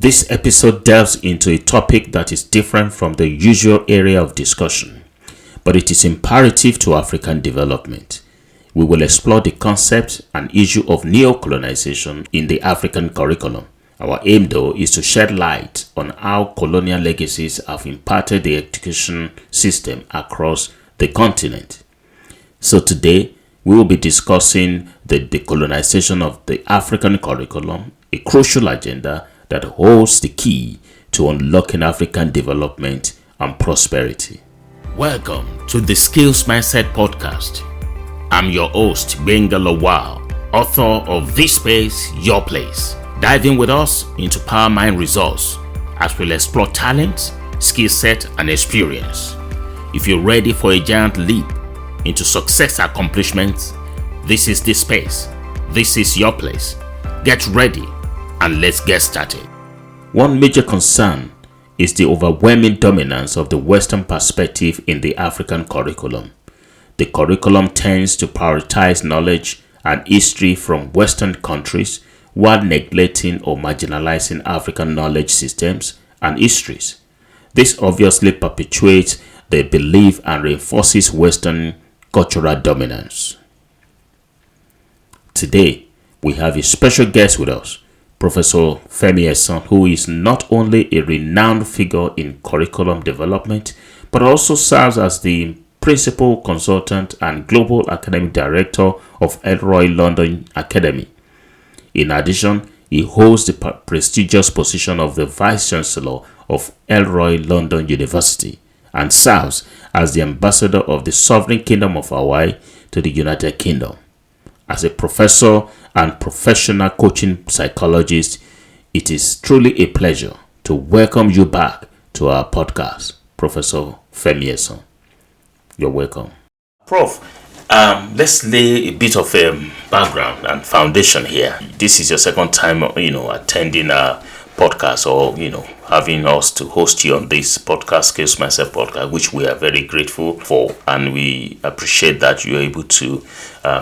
This episode delves into a topic that is different from the usual area of discussion, but it is imperative to African development. We will explore the concept and issue of neo-colonisation in the African curriculum. Our aim, though, is to shed light on how colonial legacies have impacted the education system across the continent. So today, we will be discussing the decolonisation of the African curriculum, a crucial agenda that holds the key to unlocking African development and prosperity. Welcome to the Skills Mindset Podcast. I'm your host, Benga Lawal, author of This Space, Your Place. Dive in with us into Power Mind Results as we'll explore talent, skill set, and experience. If you're ready for a giant leap into success accomplishments, this is the space. This is your place. Get ready and let's get started. One major concern is the overwhelming dominance of the Western perspective in the African curriculum. The curriculum tends to prioritize knowledge and history from Western countries while neglecting or marginalizing African knowledge systems and histories. This obviously perpetuates the belief and reinforces Western cultural dominance. Today, we have a special guest with us, Professor Femi Esan, who is not only a renowned figure in curriculum development, but also serves as the principal consultant and global academic director of Elroy London Academy. In addition, he holds the prestigious position of the Vice Chancellor of Elroy London University and serves as the ambassador of the Sovereign Kingdom of Hawaii to the United Kingdom. As a professor and professional coaching psychologist, it is truly a pleasure to welcome you back to our podcast, Professor Femi Esan. You're welcome. Prof, let's lay a bit of a background and foundation here. This is your second time, attending a podcast or, having us to host you on this podcast, Skills Mindset Podcast, which we are very grateful for. And we appreciate that you're able to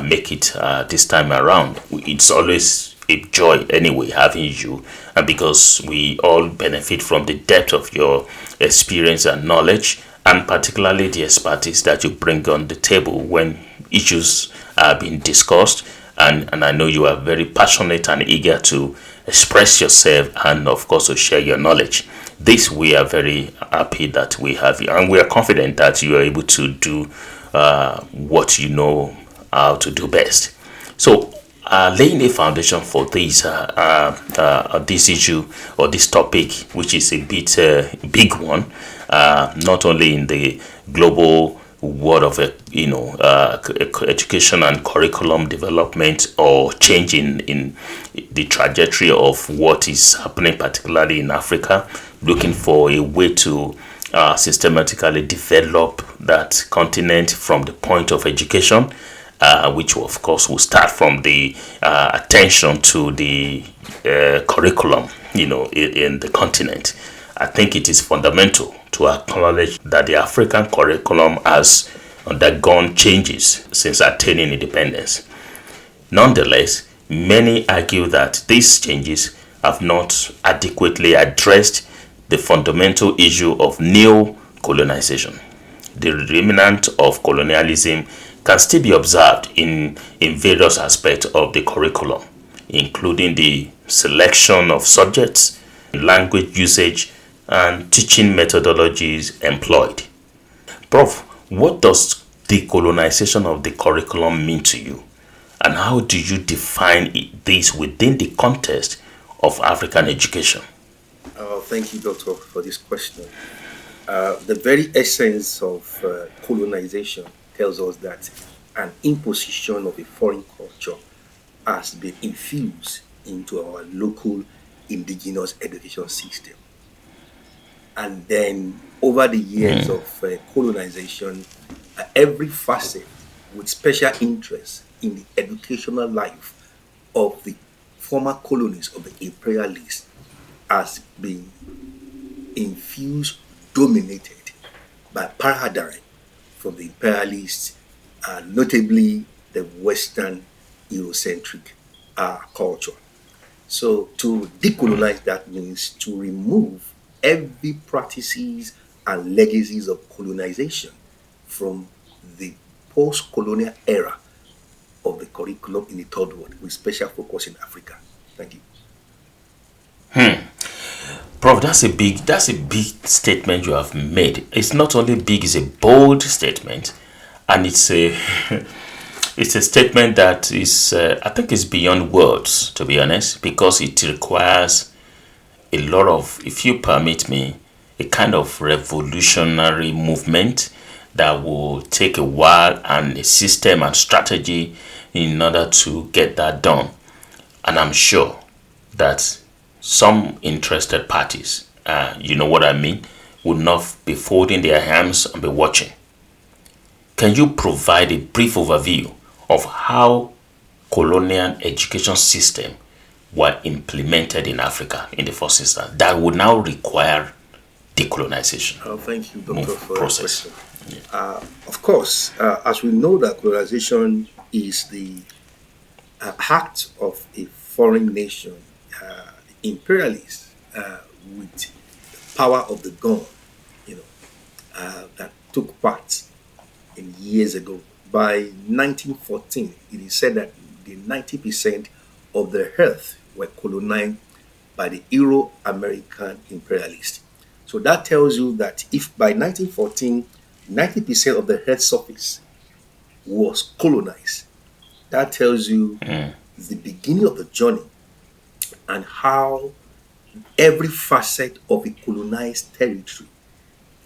make it this time around. It's always a joy anyway having you, because we all benefit from the depth of your experience and knowledge, and particularly the expertise that you bring on the table when issues are being discussed. And I know you are very passionate and eager to express yourself and, of course, to share your knowledge. This, we are very happy that we have you, and we are confident that you are able to do what you know how to do best. So, laying a foundation for this issue or this topic, which is a bit big one, not only in the global world of education and curriculum development or change in the trajectory of what is happening, particularly in Africa, looking for a way to systematically develop that continent from the point of education, which of course will start from the attention to the curriculum, in the continent. I think it is fundamental to acknowledge that the African curriculum has undergone changes since attaining independence. Nonetheless, many argue that these changes have not adequately addressed the fundamental issue of neo-colonisation. The remnant of colonialism can still be observed in various aspects of the curriculum, including the selection of subjects, language usage, and teaching methodologies employed. Prof, what does decolonisation of the curriculum mean to you? And how do you define this within the context of African education? Thank you, Doctor, for this question. The very essence of colonization tells us that an imposition of a foreign culture has been infused into our local indigenous education system. And then over the years of colonization, every facet with special interest in the educational life of the former colonies of the imperialists has been infused, dominated by paradigm from the imperialists, notably the Western Eurocentric culture. So to decolonize, that means to remove every practices and legacies of colonization from the post-colonial era of the curriculum in the third world, with special focus in Africa. Thank you. Prof, that's a big statement you have made. It's not only big, it's a bold statement, and it's a it's a statement that is I think is beyond words, to be honest, because it requires a lot of, if you permit me, a kind of revolutionary movement that will take a while and a system and strategy in order to get that done. And I'm sure that some interested parties, you know what I mean, would not be folding their hands and be watching. Can you provide a brief overview of how colonial education system were implemented in Africa in the first instance that would now require decolonization Thank you, Doctor, move for that process? question. Of course, as we know, that colonization is the act of a foreign nation, imperialist, with power of the gun, you know, that took part in years ago. By 1914, it is said that the 90% of the earth were colonized by the Euro-American imperialists. So that tells you that if by 1914, 90% of the earth's surface was colonized, that tells you the beginning of the journey and how every facet of a colonized territory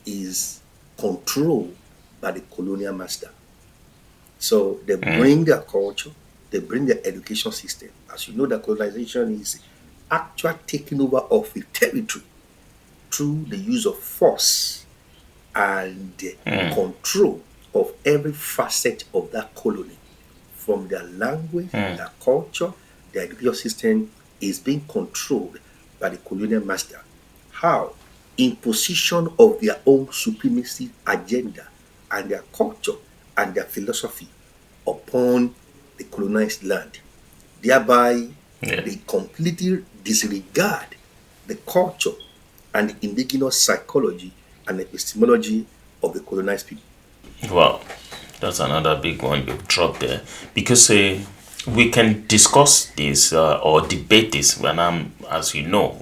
is controlled by the colonial master. So they bring their culture, they bring their education system. As you know, the colonization is actual taking over of a territory through the use of force and the control of every facet of that colony, from their language, their culture, their education system is being controlled by the colonial master. How? Imposition of their own supremacy agenda and their culture and their philosophy upon the colonized land. Thereby, Yeah. they completely disregard the culture and the indigenous psychology and epistemology of the colonized people. Well, that's another big one you dropped there, because we can discuss this or debate this when as you know,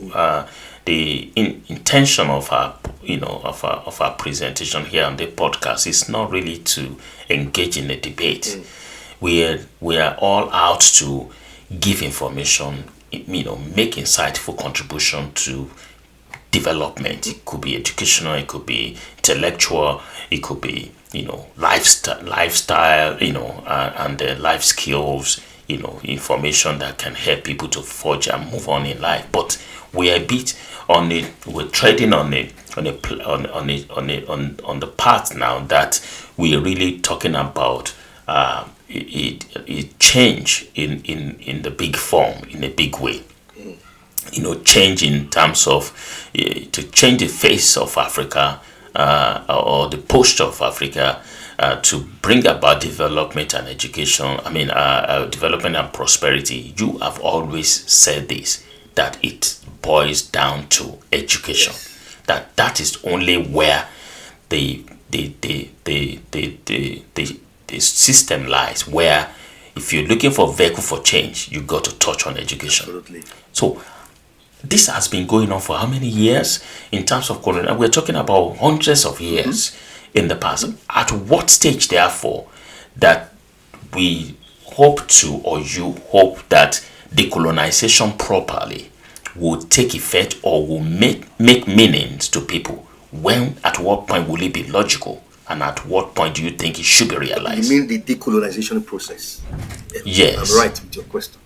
the intention of our, of our presentation here on the podcast is not really to engage in a debate. We are all out to give information, make insightful contribution to development. It could be educational, it could be intellectual, it could be lifestyle, and life skills, information that can help people to forge and move on in life. But we are a bit on it. We're treading on the path now that we are really talking about it change in the big form, in a big way. Change in terms of to change the face of Africa, or the posture of Africa, to bring about development and education. Development and prosperity. You have always said this, that it boils down to education. Yes. That is only where the system lies. Where if you're looking for a vehicle for change, you got to touch on education. Absolutely. So this has been going on for how many years in terms of colonial? We're talking about hundreds of years in the past. At what stage, therefore, that we hope to, or you hope that decolonization properly will take effect or will make meanings to people? When, at what point will it be logical? And at what point do you think it should be You realized? mean the decolonization process? I'm Yes. right with your question.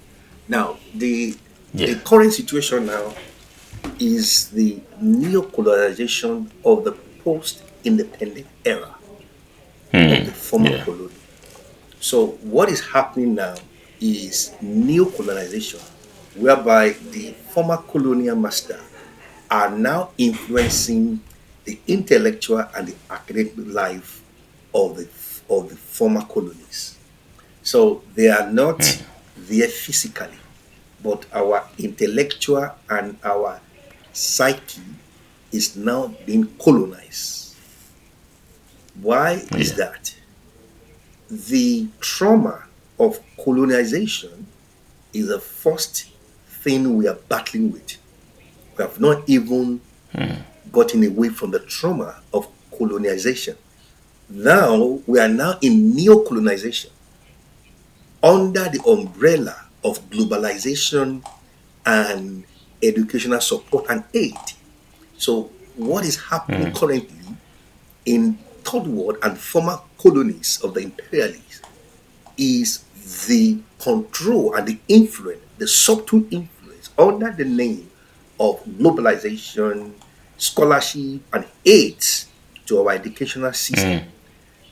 Now, the Yeah. current situation now is the neo-colonization of the post-independent era of the former Yeah. colony. So what is happening now is neo-colonization, whereby the former colonial master are now influencing the intellectual and the academic life of the former colonies. So they are not there physically, but our intellectual and our psyche is now being colonized. Why is Yeah. that? The trauma of colonization is the first thing we are battling with. We have not even gotten away from the trauma of colonization. Now we are now in neo-colonization under the umbrella of globalization and educational support and aid. So what is happening currently in third world and former colonies of the imperialists is the control and the influence, the subtle influence under the name of globalization, scholarship, and aids to our educational system.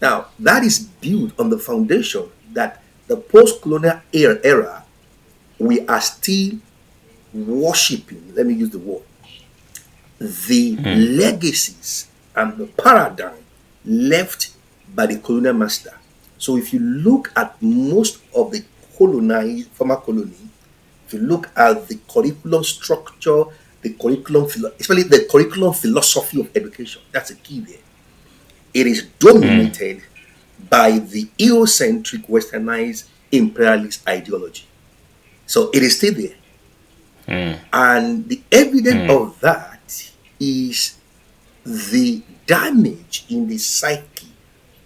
Now, that is built on the foundation that the post colonial era, we are still worshipping, let me use the word, the legacies and the paradigm left by the colonial master. So if you look at most of the colonized former colony, if you look at the curriculum structure, the curriculum, especially the curriculum philosophy of education, that's a key there. It is dominated by the Eurocentric, westernized, imperialist ideology. So it is still there. And the evidence of that is the damage in the psyche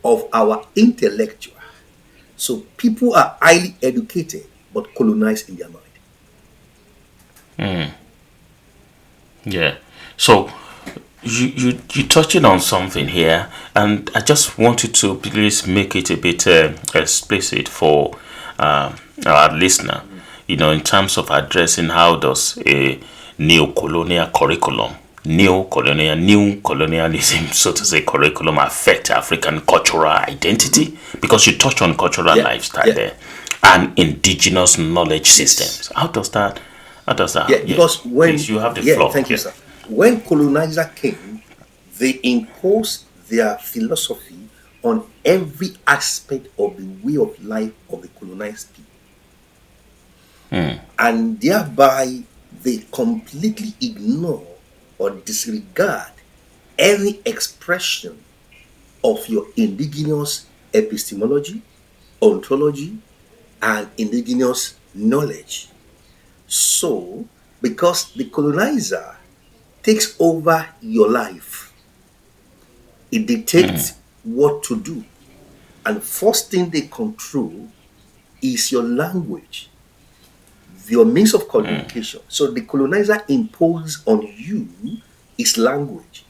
of our intellectual. So people are highly educated but colonized in their mind. Yeah. So you touching on something here, and I just wanted to please make it a bit explicit for our listener. In terms of addressing how does a neo-colonial curriculum, neo-colonial, new colonialism, so to say, curriculum affect African cultural identity? Because you touched on cultural Yeah, lifestyle yeah, there, and indigenous knowledge yes. systems. How does that? How does that? Yeah, Yeah. because Please, when, you have the yeah, floor. thank you, Yeah. sir. When colonizer came, they imposed their philosophy on every aspect of the way of life of the colonized people. And thereby they completely ignore or disregard any expression of your indigenous epistemology, ontology, and indigenous knowledge. So, because the colonizer takes over your life, it dictates what to do. And first thing they control is your language, your means of communication. So the colonizer imposes on you his language.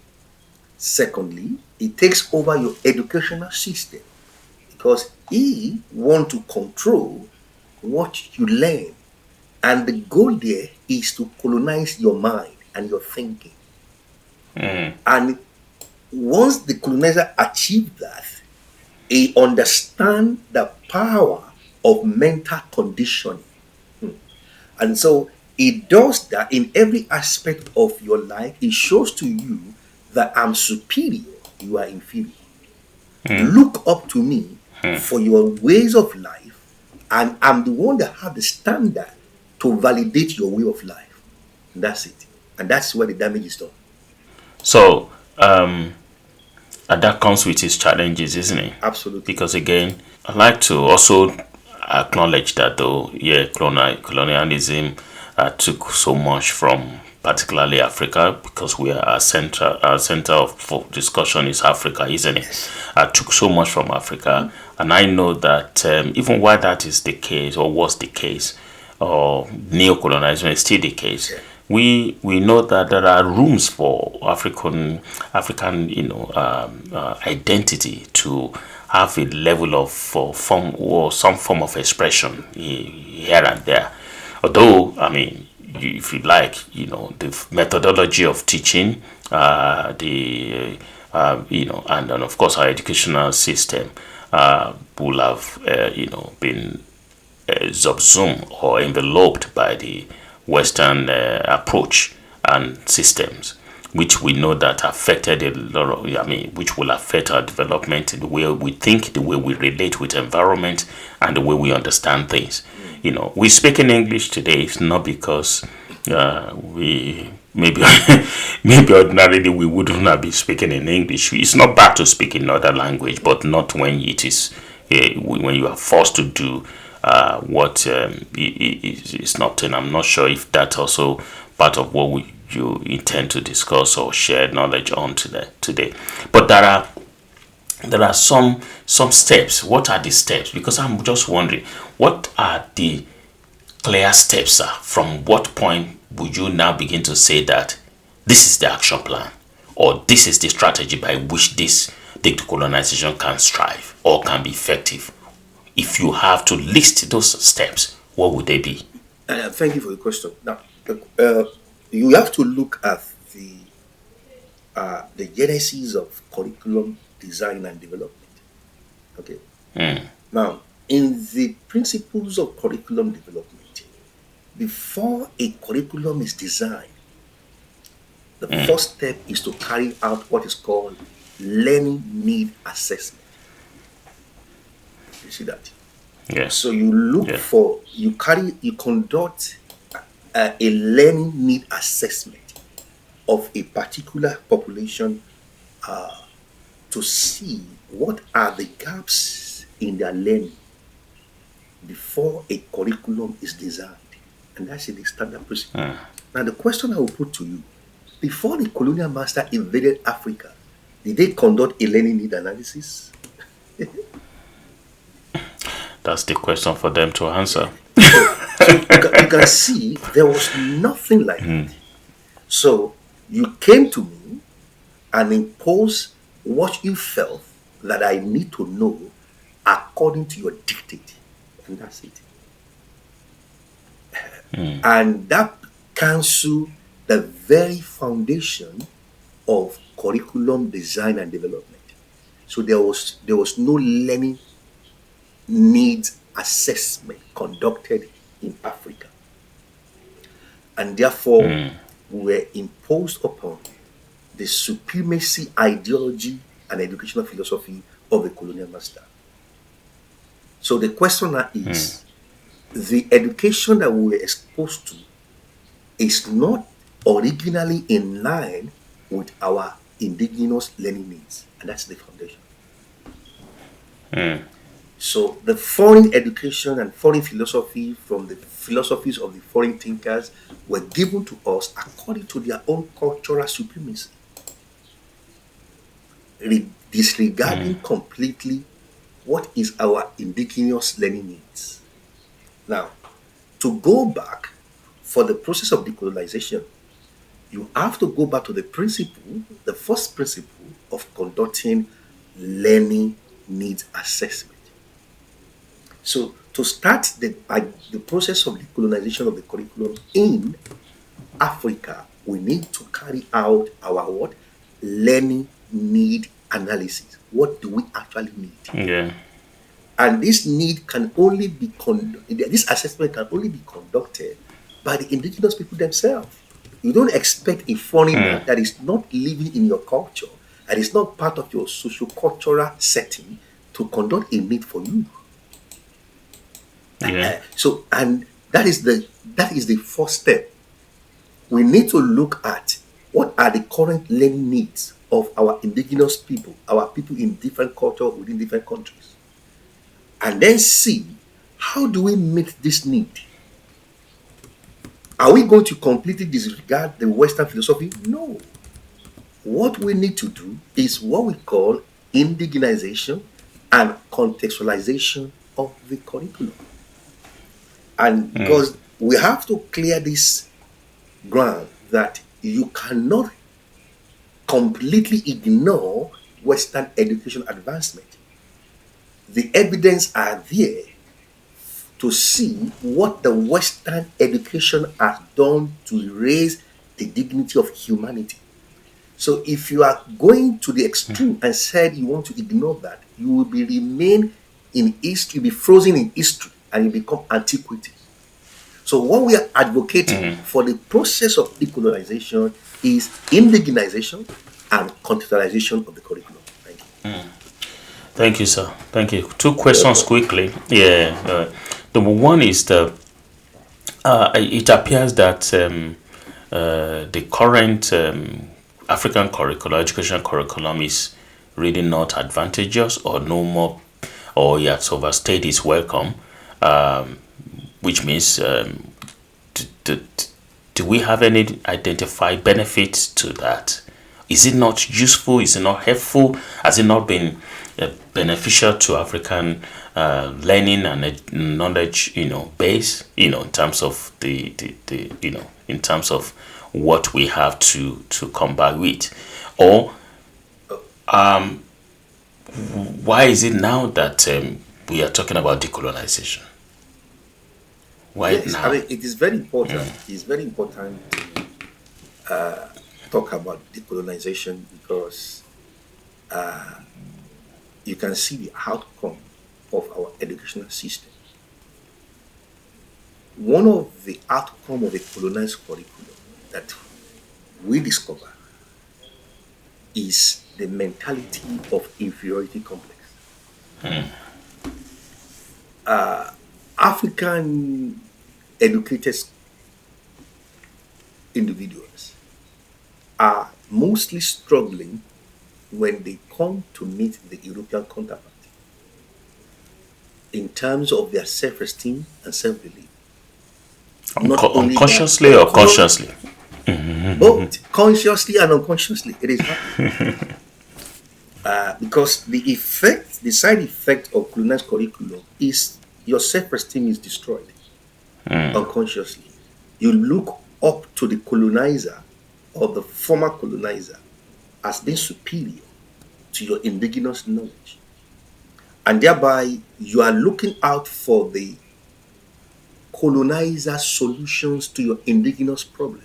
Secondly, he takes over your educational system because he wants to control what you learn. And the goal there is to colonize your mind and your thinking. And once the colonizer achieves that, he understands the power of mental conditioning. And so it does that in every aspect of your life. It shows to you that I'm superior, you are inferior. Look up to me for your ways of life, and I'm the one that have the standard to validate your way of life. And that's it. And that's where the damage is done. So, and that comes with its challenges, isn't it? Absolutely. Because again, I like to also acknowledge that though, yeah, colonialism took so much from particularly Africa, because we are our center of for discussion is Africa, isn't it? Yes. Took so much from Africa, and I know that even while that is the case or was the case, or neo-colonization is still the case, Yeah. we know that there are rooms for African identity to have a level of form or some form of expression here and there. Although, I mean, if you like, the methodology of teaching, the and then of course our educational system will have been subsumed or enveloped by the Western approach and systems. which we know that affected a lot of, which will affect our development in the way we think, the way we relate with environment, and the way we understand things. We speak in English today. It's not because we maybe maybe ordinarily we wouldn't have been speaking in English. It's not bad to speak in another language, but not when it is when you are forced to do what is not. And I'm not sure if that's also part of what you intend to discuss or share knowledge on today. But there are some steps. What are the steps? Because I'm just wondering, what are the clear steps, sir? From what point would you now begin to say that this is the action plan, or this is the strategy by which this the decolonization can strive or can be effective? If you have to list those steps, what would they be? Thank you for the question. Now, you have to look at the genesis of curriculum design and development. Okay. Now, in the principles of curriculum development, before a curriculum is designed, the first step is to carry out what is called learning need assessment. You see that? Yes. So you look for, you conduct a learning need assessment of a particular population to see what are the gaps in their learning before a curriculum is designed. And that's the standard procedure. Now, the question I will put to you, before the colonial master invaded Africa, did they conduct a learning need analysis? That's the question for them to answer. So you can see there was nothing like that. So you came to me and imposed what you felt that I need to know according to your dictate. And that's it. And that cancelled the very foundation of curriculum design and development. So there was no learning needs assessment conducted in Africa. And therefore, we were imposed upon the supremacy ideology and educational philosophy of the colonial master. So the question now is, the education that we were exposed to is not originally in line with our indigenous learning needs. And that's the foundation. So the foreign education and foreign philosophy from the philosophies of the foreign thinkers were given to us according to their own cultural supremacy, disregarding completely what is our indigenous learning needs. Now, to go back for the process of decolonization, you have to go back to the principle, the first principle of conducting learning needs assessment. So to start the process of decolonization of the curriculum in Africa, we need to carry out our what? Learning need analysis. What do we actually need? Yeah. And this need can only be this assessment can only be conducted by the indigenous people themselves. You don't expect a foreigner that is not living in your culture, that is not part of your socio-cultural setting, to conduct a need for you. Yeah. So, and that is the first step. We need to look at what are the current learning needs of our indigenous people, our people in different cultures within different countries, and then see how do we meet this need. Are we going to completely disregard the Western philosophy? No. What we need to do is what we call indigenization and contextualization of the curriculum. And because we have to clear this ground that you cannot completely ignore Western education advancement. The evidence are there to see what the Western education has done to raise the dignity of humanity. So if you are going to the extreme and said you want to ignore that, you will remain in history, you'll be frozen in history, and you become antiquity. So what we are advocating for the process of decolonization is indigenization and contextualization of the curriculum. Thank you. Thank you, sir. Thank you. Two You're questions welcome. quickly. Yeah. Number one is it appears that the current African curriculum, education curriculum, is really not advantageous or no more, or it has overstayed its welcome, which means do, do we have any identified benefits to that? Is it not useful? Is it not helpful? Has it not been beneficial to African learning and knowledge, base, in terms of the in terms of what we have to come back with, or why is it now that we are talking about decolonization? Why Yes, I now? mean, it is very important. It's very important to talk about decolonization because you can see the outcome of our educational system. One of the outcome of a colonized curriculum that we discover is the mentality of inferiority complex. African educated individuals are mostly struggling when they come to meet the European counterpart in terms of their self-esteem and self-belief. Not only that, Unconsciously or consciously? both consciously and unconsciously, it is happening. Because the side effect of colonized curriculum is your self-esteem is destroyed unconsciously. You look up to the colonizer or the former colonizer as being superior to your indigenous knowledge. And thereby, you are looking out for the colonizer solutions to your indigenous problem.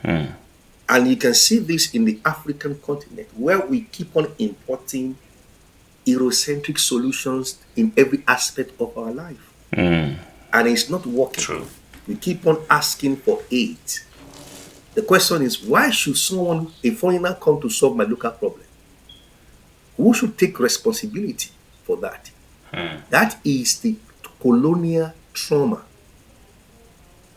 And you can see this in the African continent, where we keep on importing Eurocentric solutions in every aspect of our life. And it's not working. True. We keep on asking for aid. The question is, why should someone, a foreigner, come to solve my local problem? Who should take responsibility for that? That is the colonial trauma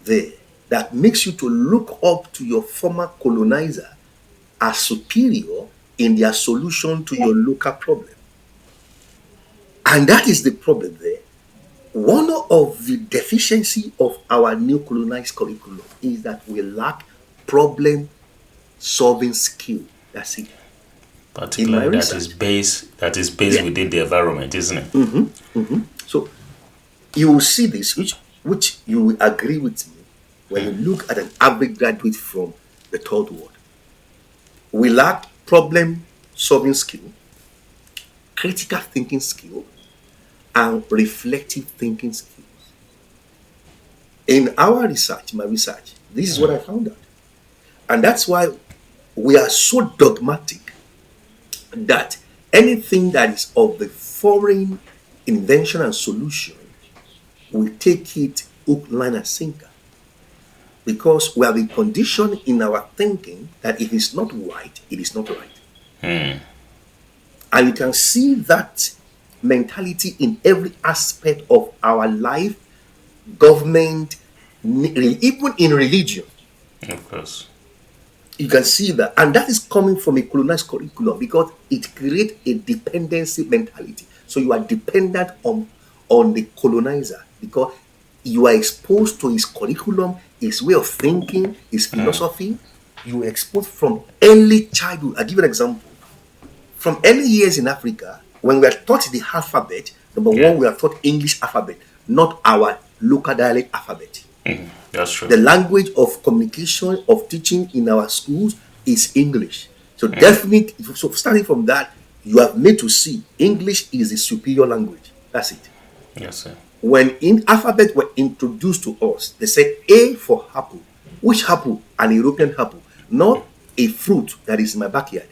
there that makes you to look up to your former colonizer as superior in their solution to your local problem. And that is the problem there. One of the deficiency of our neo-colonized curriculum is that we lack problem solving skill. That's it. In my Particularly research. that is based Yeah. within the environment, isn't it? So you will see this, which you will agree with me when you look at an average graduate from the third world. We lack problem solving skill, critical thinking skill, and reflective thinking skills. In our research, my research, this is what I found out. And that's why we are so dogmatic that anything that is of the foreign invention and solution, we take it hook, line, and sinker. Because we have a condition in our thinking that if it's not right, it is not right. And you can see that mentality in every aspect of our life, government, even in religion. Of course. You can see that. And that is coming from a colonized curriculum because it creates a dependency mentality. So you are dependent on the colonizer because you are exposed to his curriculum, his way of thinking, his philosophy. You are exposed from early childhood. I'll give you an example. From early years in Africa, when we are taught the alphabet, number one, we are taught English alphabet, not our local dialect alphabet. That's true. The language of communication, of teaching in our schools is English. So definitely, so starting from that, you have made to see English is a superior language. That's it. Yes, sir. When in alphabet were introduced to us, they said A for apple. Which apple? An European apple, not a fruit that is in my backyard.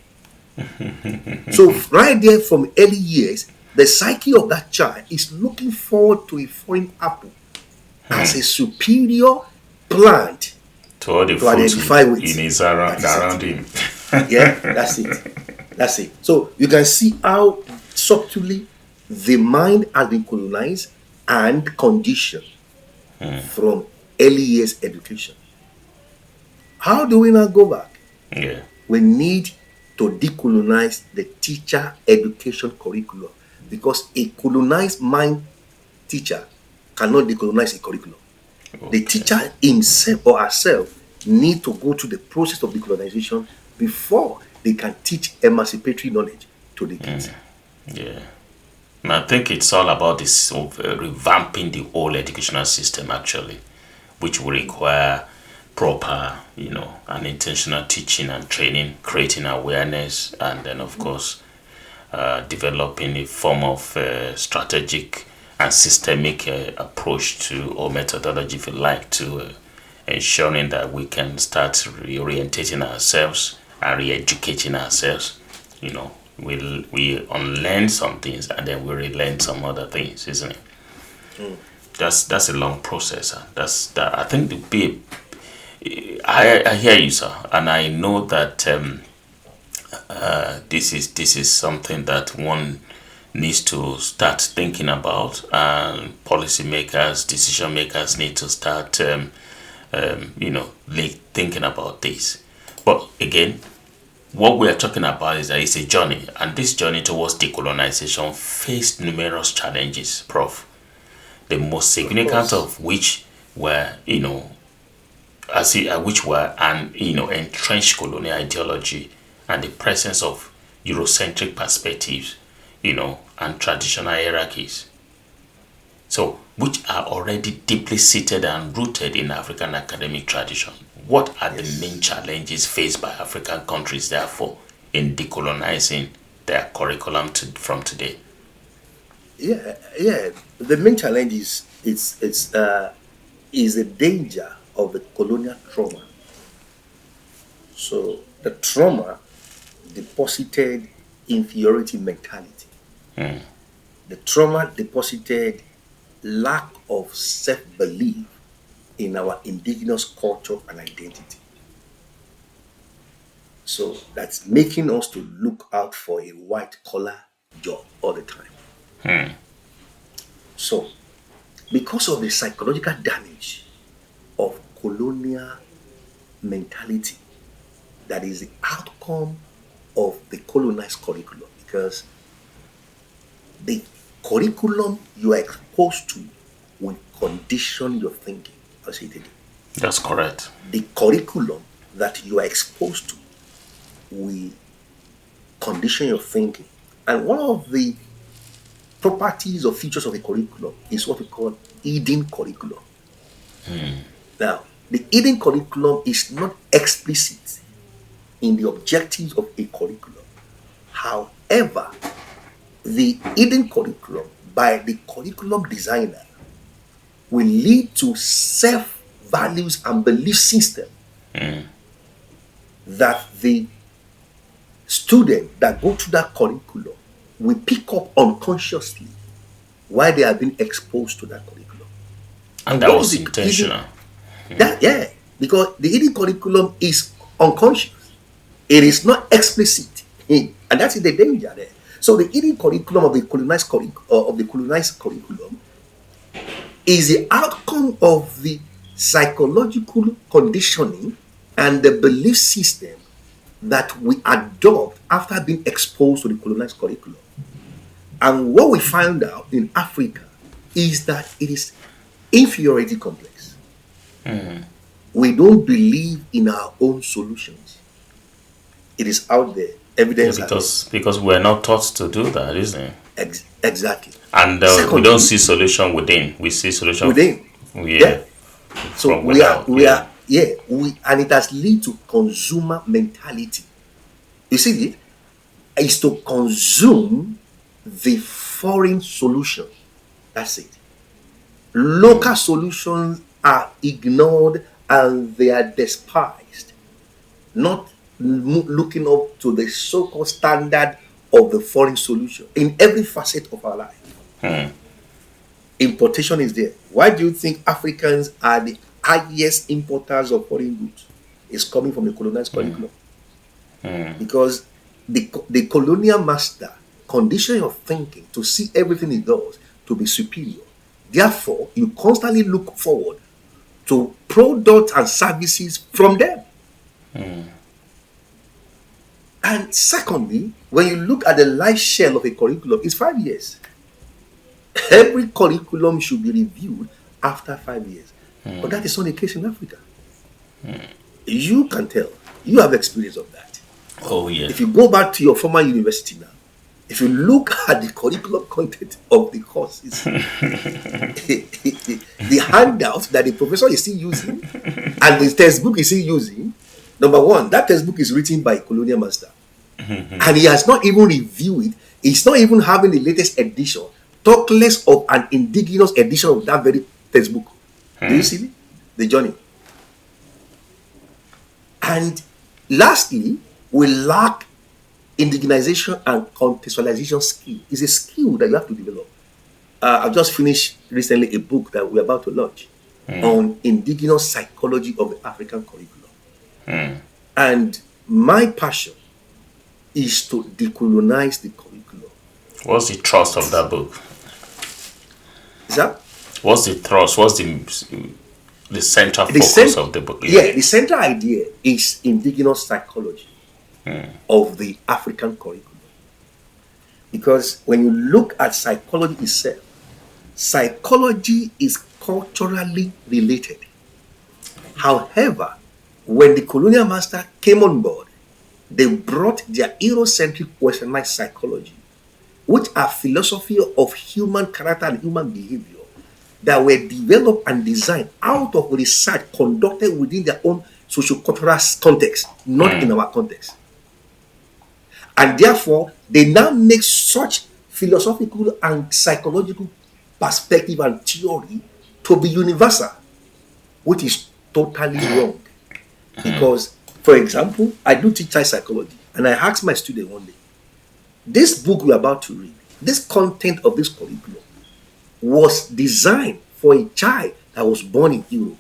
So right there from early years, the psyche of that child is looking forward to a foreign apple. as a superior plant To all the to fruits identify with. in his That is around it. him. Yeah, that's it. That's it. So you can see how subtly the mind has been colonized and conditioned from early years education. How do we now go back? Yeah. We need to decolonize the teacher education curriculum, because a colonized mind teacher cannot decolonize a curriculum. The Okay. teacher himself or herself need to go through the process of decolonization before they can teach emancipatory knowledge to the kids. Yeah. And I think it's all about this of revamping the whole educational system actually, which will require proper, and intentional teaching and training, creating awareness, and then of course developing a form of strategic and systemic approach to, or methodology if you like, to ensuring that we can start reorientating ourselves and re-educating ourselves. We unlearn some things and then we relearn some other things, isn't it? That's a long process. That's that. I think the be. I hear you, sir, and I know that this is something that one needs to start thinking about, and policymakers, decision makers need to start, thinking about this. But again, what we are talking about is that it's a journey, and this journey towards decolonization faced numerous challenges, Prof. The most Of significant course. of which were, which were an entrenched colonial ideology and the presence of Eurocentric perspectives, and traditional hierarchies. So, which are already deeply seated and rooted in African academic tradition. What are the main Yes. challenges faced by African countries, therefore, in decolonizing their curriculum from today? Yeah, yeah. The main challenge is the danger of the colonial trauma. So the trauma deposited inferiority mentality. The trauma deposited lack of self-belief in our indigenous culture and identity. So that's making us to look out for a white collar job all the time. So because of the psychological damage of colonial mentality, that is the outcome of the colonized curriculum, because the curriculum you are exposed to will condition your thinking. I'll say it again. That's correct. The curriculum that you are exposed to will condition your thinking. And one of the properties or features of a curriculum is what we call hidden curriculum. Now, the hidden curriculum is not explicit in the objectives of a curriculum. However, the hidden curriculum by the curriculum designer will lead to self values and belief system that the student that go through that curriculum will pick up unconsciously while they are being exposed to that curriculum. And And that what is was the hidden? intentional. That, yeah, because the hidden curriculum is unconscious. It is not explicit, and that is the danger there. So the hidden curriculum of the colonized curriculum is the outcome of the psychological conditioning and the belief system that we adopt after being exposed to the colonized curriculum. And what we find out in Africa is that it is inferiority complex. We don't believe in our own solutions. It is out there. Yeah, Evidence are there. because we're not taught to do that, isn't it? Exactly. And we don't Secondly, see solution within. We see solution, within. yeah, Yeah. So from without. Yeah, and it has led to consumer mentality. You see it? Is to consume the foreign solution. That's it. Local solutions are ignored and they are despised, not looking up to the so-called standard of the foreign solution in every facet of our life. importation is there. Why do you think Africans are the highest importers of foreign goods? It's coming from the colonized curriculum. Because the colonial master condition your thinking to see everything he does to be superior. Therefore, you constantly look forward to products and services from them. And secondly, when you look at the life shell of a curriculum, it's 5 years. Every curriculum should be reviewed after 5 years. But that is not the case in Africa. You can tell. You have experience of that. Oh, yeah. If you go back to your former university now, if you look at the curriculum content of the courses, the handout that the professor is still using and the textbook is still using, number one, that textbook is written by a colonial master. And he has not even reviewed it. He's not even having the latest edition. Talk less of an indigenous edition of that very textbook. Do you see the journey? And lastly, we lack indigenization and contextualization skill. It's a skill that you have to develop. I've just finished recently a book that we're about to launch on indigenous psychology of the African curriculum. And my passion is to decolonize the curriculum. What's the thrust of that book? Is that? What's the thrust? What's the central focus of the book? Yeah, the central idea is indigenous psychology of the African curriculum. Because when you look at psychology itself, psychology is culturally related. However, when the colonial master came on board, they brought their Eurocentric westernized psychology, which are philosophy of human character and human behavior that were developed and designed out of research conducted within their own socio-cultural context, not in our context. And therefore, they now make such philosophical and psychological perspective and theory to be universal, which is totally wrong. Because, for example, I do teach child psychology, and I asked my student one day, this book we're about to read, this content of this curriculum, was designed for a child that was born in Europe.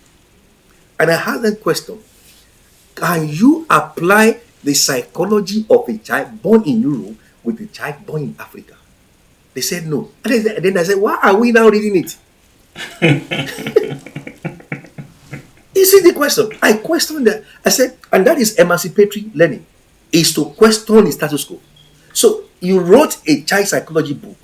And I asked them question, can you apply the psychology of a child born in Europe with a child born in Africa? They said no. And then I said, why are we now reading it? You see the question? I questioned that. I said, and that is emancipatory learning, is to question the status quo. So you wrote a child psychology book.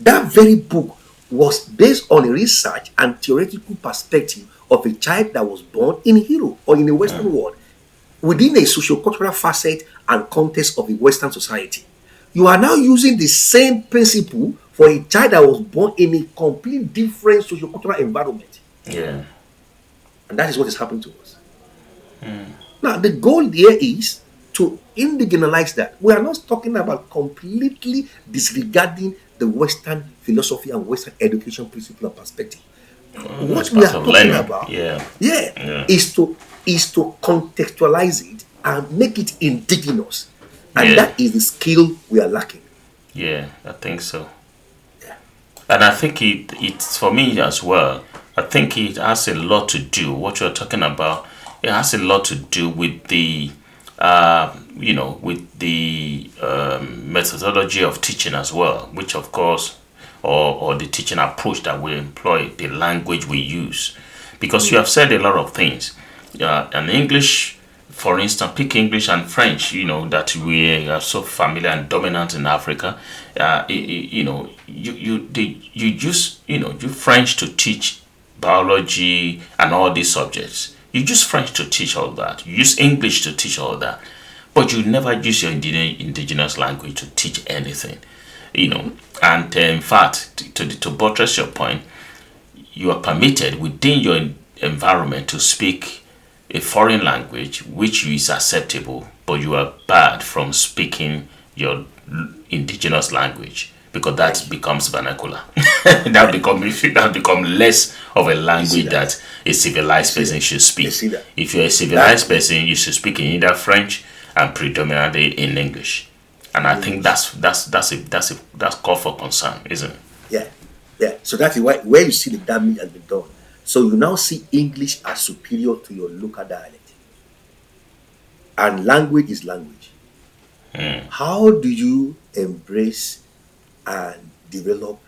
That very book was based on a research and theoretical perspective of a child that was born in Europe or in the Western world, within a socio-cultural facet and context of a Western society. You are now using the same principle for a child that was born in a completely different socio-cultural environment. Yeah. And that is what is happening to us. Now, the goal here is to indigenalize that. We are not talking about completely disregarding the Western philosophy and Western education principle and perspective. What we are talking about is to contextualize it and make it indigenous. And that is the skill we are lacking. Yeah, I think so. Yeah. And I think it's for me as well. I think it has a lot to do, what you're talking about, it has a lot to do with the methodology of teaching as well, which of course, or the teaching approach that we employ, the language we use. Because you have said a lot of things. And English, for instance, pick English and French, that we are so familiar and dominant in Africa. You use French to teach biology and all these subjects. You use French to teach all that. You use English to teach all that. But you never use your indigenous language to teach anything. And in fact, to buttress your point, you are permitted within your environment to speak a foreign language which is acceptable, but you are barred from speaking your indigenous language because that becomes vernacular. that become less of a language that a civilized person should speak. If you're a civilized person, you should speak in either French and predominantly in English. And I think that's call for concern, isn't it? Yeah. Yeah, so that is why where you see the damage has been done. So you now see English as superior to your local dialect, and language is language. How do you embrace and develop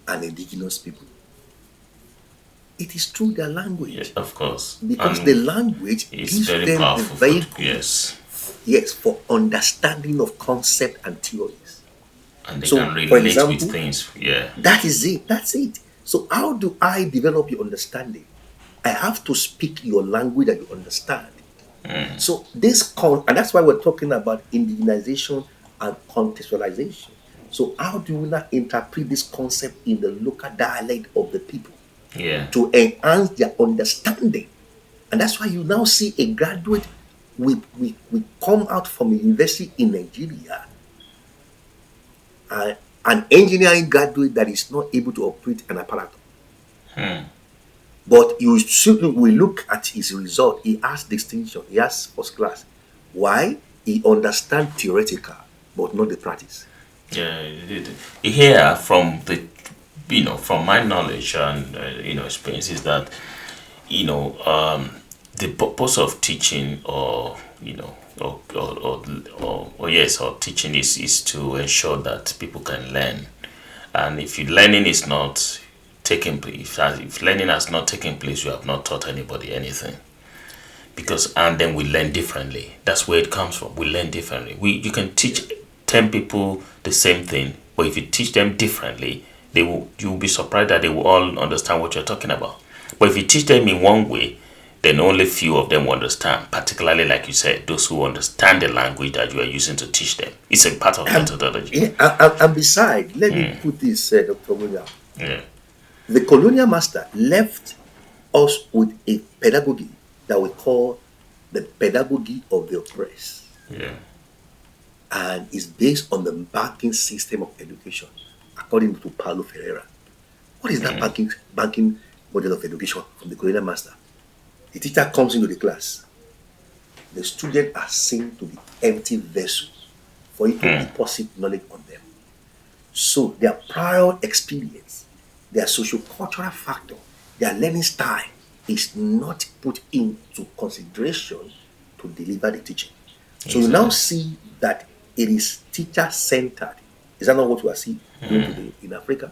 an indigenous people? It is through their Yeah, language, of course. because the And language it's gives very them the powerful for, vehicle, yes. yes, for understanding of concept and theories. And they can So, for relate with example, things. Yeah. that is it. That's it. So, how do I develop your understanding? I have to speak your language that you understand. So and that's why we're talking about indigenization and contextualization. So how do we not interpret this concept in the local dialect of the people Yeah. to enhance their understanding? And that's why you now see a graduate, we come out from a university in Nigeria, uh, an engineering graduate that is not able to operate an apparatus. But you should we look at his result. He has distinction. He has first class. Why? He understands theoretical, but not the practice. Yeah. Here, from the, from my knowledge and experience, is that the purpose of teaching, or yes, or teaching is to ensure that people can learn. And if learning is not taking place, if learning has not taken place, you have not taught anybody anything. Because, and then we learn differently. That's where it comes from. We learn differently. You can teach 10 people the same thing, but if you teach them differently, you'll be surprised that they will all understand what you're talking about. But if you teach them in one way, then only few of them will understand, particularly, like you said, those who understand the language that you are using to teach them. It's a part of methodology. Yeah, and besides, let me put this, Dr. William. Yeah. The colonial master left us with a pedagogy that we call the pedagogy of the oppressed, Yeah. and is based on the banking system of education, according to Paulo Ferreira. What is that banking model of education from the colonial master? The teacher comes into the class. The students are seen to be empty vessels for it to deposit knowledge on them. So their prior experience, their socio-cultural factor, their learning style is not put into consideration to deliver the teaching. So you now see that it is teacher-centered. Is that not what we are seeing doing today in Africa?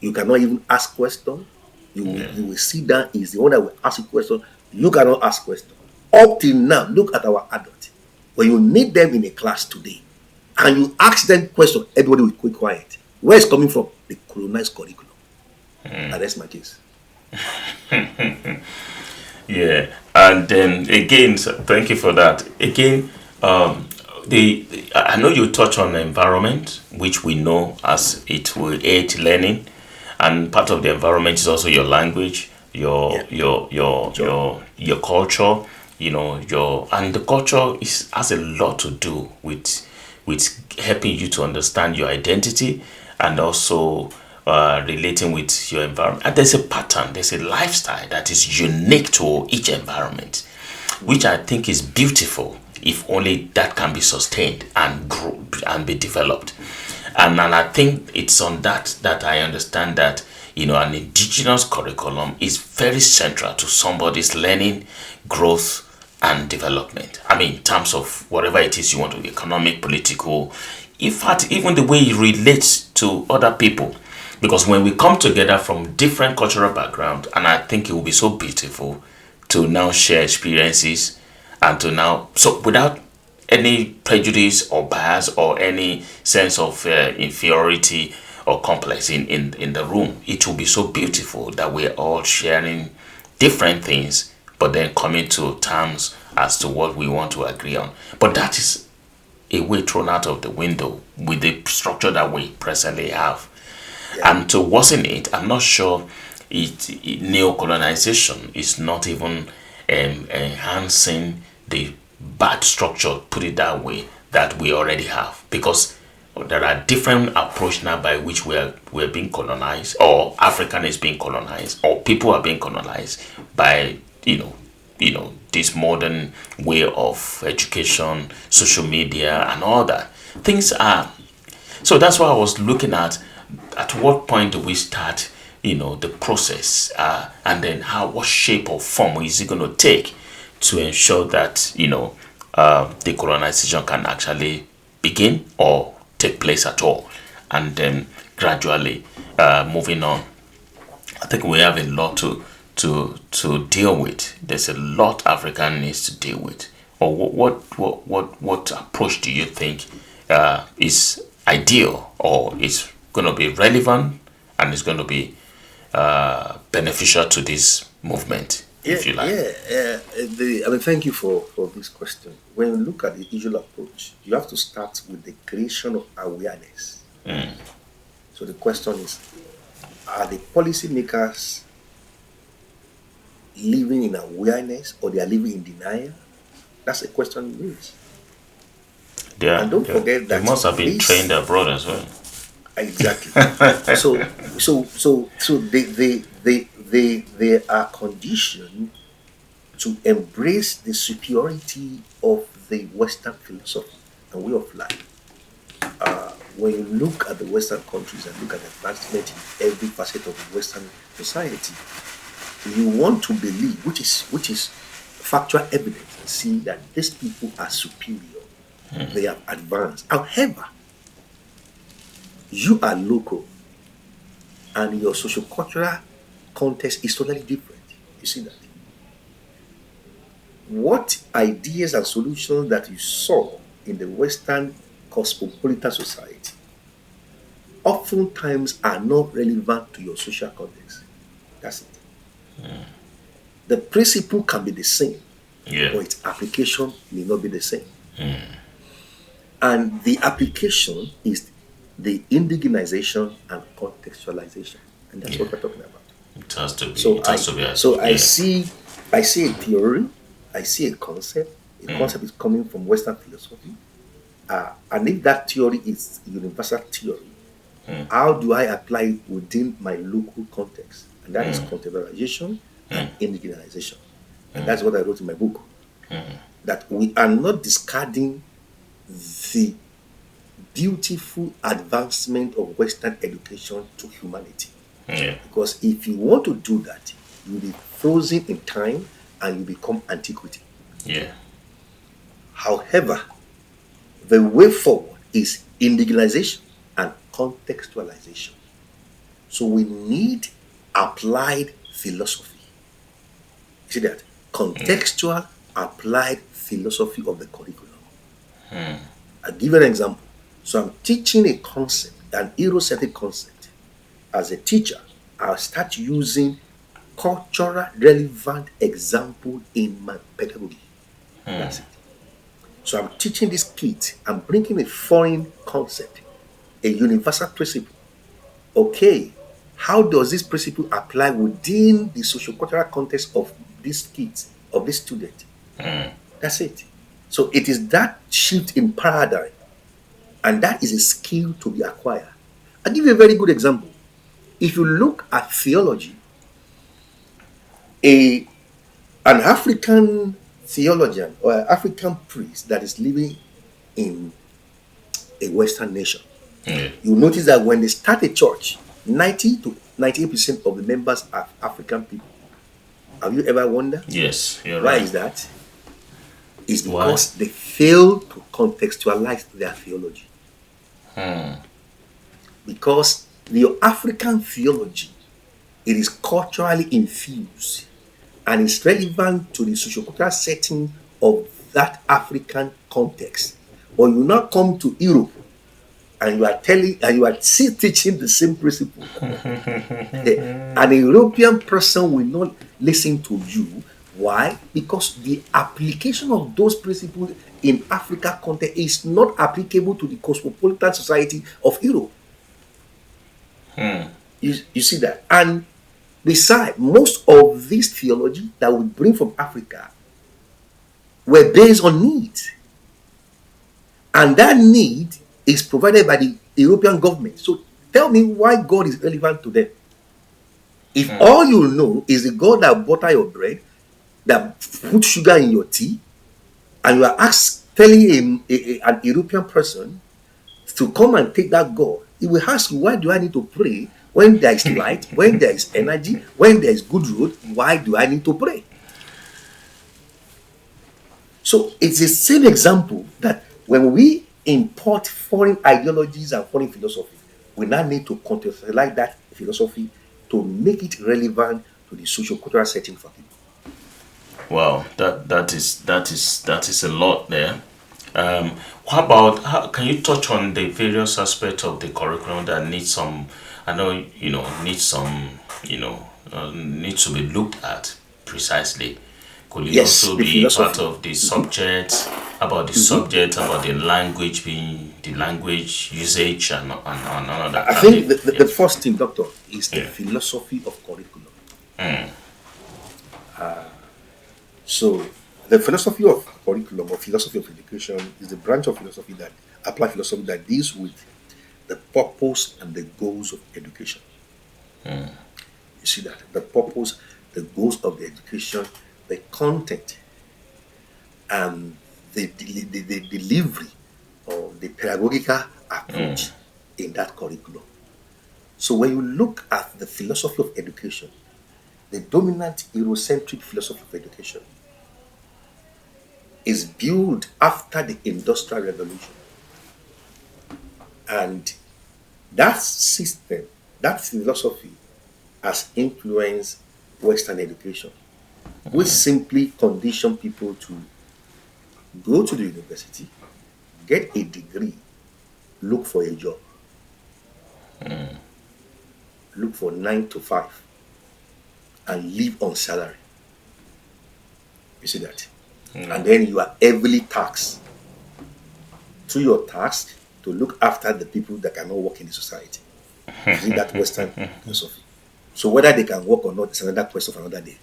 You cannot even ask questions. You will sit down, is the one that will ask you questions. You cannot ask questions. Up till now, look at our adults. When you meet them in a class today and you ask them questions, everybody will keep quiet. Where is coming from? The colonized curriculum. And that's my case. Yeah, and then again, thank you for that. Again, I know you touch on the environment, which we know as it will aid learning, and part of the environment is also your language, your culture. And the culture has a lot to do with helping you to understand your identity, and also relating with your environment. And there's a pattern, there's a lifestyle that is unique to each environment, which I think is beautiful if only that can be sustained and grow and be developed. And I think it's on that I understand that an indigenous curriculum is very central to somebody's learning, growth, and development. I mean, in terms of whatever it is you want to be, economic, political, in fact, even the way it relates to other people. Because when we come together from different cultural backgrounds, and I think it will be so beautiful to now share experiences, and to now, so without any prejudice or bias or any sense of inferiority or complex in the room, it will be so beautiful that we're all sharing different things, but then coming to terms as to what we want to agree on. But that is a way thrown out of the window with the structure that we presently have. And to worsen it, I'm not sure neo-colonization is not even enhancing the bad structure, put it that way, that we already have. Because there are different approaches now by which we're being colonized, or African is being colonized, or people are being colonized by this modern way of education, social media, and all that. Things are, so that's why I was looking at at what point do we start, the process, and then what shape or form is it going to take to ensure that, decolonization can actually begin or take place at all, and then gradually moving on. I think we have a lot to deal with. There's a lot Africa needs to deal with. Or what approach do you think is ideal, or is going to be relevant, and is going to be beneficial to this movement, Yeah, if you like? yeah. Thank you for this question. When you look at the usual approach, you have to start with the creation of awareness. So the question is, are the policymakers living in awareness, or they are living in denial? That's a question you raise. And don't forget They that must have been trained this abroad as well. exactly. So they are conditioned to embrace the superiority of the Western philosophy and way of life. When you look at the Western countries and look at advancement in every facet of the Western society, you want to believe, which is factual evidence, and see that these people are superior. They have advanced. However, you are local, and your social-cultural context is totally different. You see that? What ideas and solutions that you saw in the Western cosmopolitan society oftentimes are not relevant to your social context. That's it. The principle can be the same, Yeah. but its application may not be the same. And the application is the indigenization and contextualization. And that's what we're talking about. It has to be. So It I has to be. so I Yeah. see I see a theory, I see a concept. A concept is coming from Western philosophy. And if that theory is universal theory, how do I apply it within my local context? And that is contextualization and indigenization. And that's what I wrote in my book. That we are not discarding the beautiful advancement of Western education to humanity. Yeah. Because if you want to do that, you'll be frozen in time and you become antiquity. Yeah. However, the way forward is indigenization and contextualization. So we need applied philosophy. You see that? Contextual applied philosophy of the curriculum. I'll give you an example. So I'm teaching a concept, an Eurocentric concept. As a teacher, I'll start using cultural relevant example in my pedagogy. That's it. So I'm teaching this kid, I'm bringing a foreign concept, a universal principle. Okay, how does this principle apply within the socio-cultural context of these kids, of this student? That's it. So it is that shift in paradigm, and that is a skill to be acquired. I'll give you a very good example. If you look at theology, an African theologian or an African priest that is living in a Western nation, you notice that when they start a church, 90 to 98% of the members are African people. Have you ever wondered? Yes, you're Why right. is that? It's Why? because they fail to contextualize their theology. Because the African theology, it is culturally infused and is relevant to the sociocultural setting of that African context. But you now come to Europe and you are still teaching the same principle. An European person will not listen to you. Why? Because the application of those principles in Africa context is not applicable to the cosmopolitan society of Europe. You see that? And besides, most of this theology that we bring from Africa were based on needs. And that need is provided by the European government. So tell me why God is relevant to them. If all you know is the God that butter your bread, that put sugar in your tea, and you are telling an European person to come and take that God, It will ask you, why do I need to pray when there is light, when there is energy, when there is good road? Why do I need to pray? So it's the same example that when we import foreign ideologies and foreign philosophy, we now need to contextualize that philosophy to make it relevant to the socio-cultural setting for people. Wow, that is a lot there. How about can you touch on the various aspects of the curriculum that need some? I know need some need to be looked at precisely. Could it Yes, also the be part philosophy. of the subject about the Mhm. subject about the language being the language usage and all of that? I Can think they? the Yes. first thing, doctor, is the Yeah. philosophy of curriculum. So the philosophy of curriculum or philosophy of education is the branch of philosophy that apply philosophy that deals with the purpose and the goals of education. You see that the purpose, the goals of the education, the content, and the delivery or the pedagogical approach in that curriculum. So when you look at the philosophy of education, the dominant Eurocentric philosophy of education is built after the Industrial Revolution. And that system, that philosophy has influenced Western education, which simply condition people to go to the university, get a degree, look for a job, look for 9 to 5, and live on salary. You see that? And then you are heavily taxed through your task to look after the people that cannot work in the society. You see that Western philosophy. So whether they can work or not is another question for another day.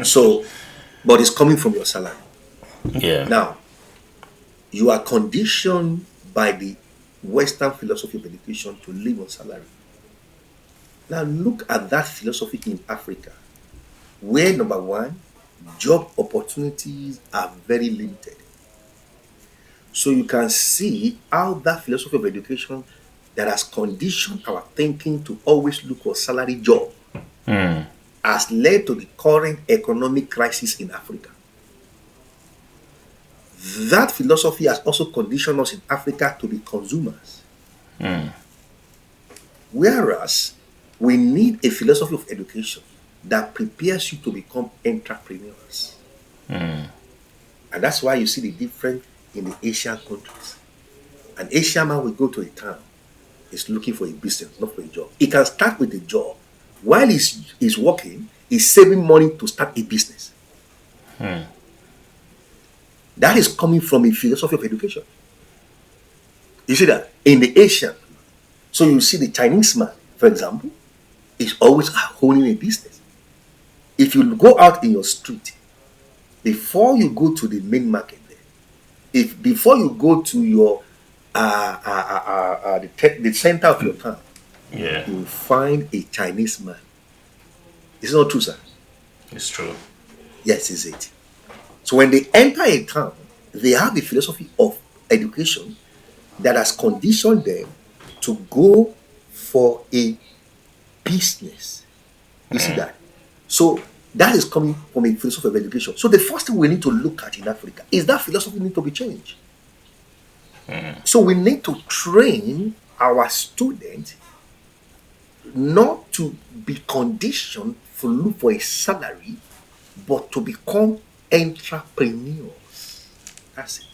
So, but it's coming from your salary. Yeah. Now, you are conditioned by the Western philosophy of education to live on salary. Now, look at that philosophy in Africa, where number one, job opportunities are very limited. So you can see how that philosophy of education that has conditioned our thinking to always look for salary job has led to the current economic crisis in Africa. That philosophy has also conditioned us in Africa to be consumers. Whereas we need a philosophy of education that prepares you to become entrepreneurs. And that's why you see the difference in the Asian countries. An Asian man will go to a town, is looking for a business, not for a job. He can start with a job. While he's working, he's saving money to start a business. That is coming from a philosophy of education. You see that in the Asian. So you see the Chinese man, for example, is always owning a business. If you go out in your street, before you go to the main market there, if before you go to your the center of your town, Yeah. you will find a Chinese man. It's not true, sir. It's true. Yes, is it. So when they enter a town, they have a philosophy of education that has conditioned them to go for a business. You see that? So that is coming from a philosophy of education. So the first thing we need to look at in Africa is that philosophy need to be changed. So we need to train our students not to be conditioned to look for a salary, but to become entrepreneurs. That's it.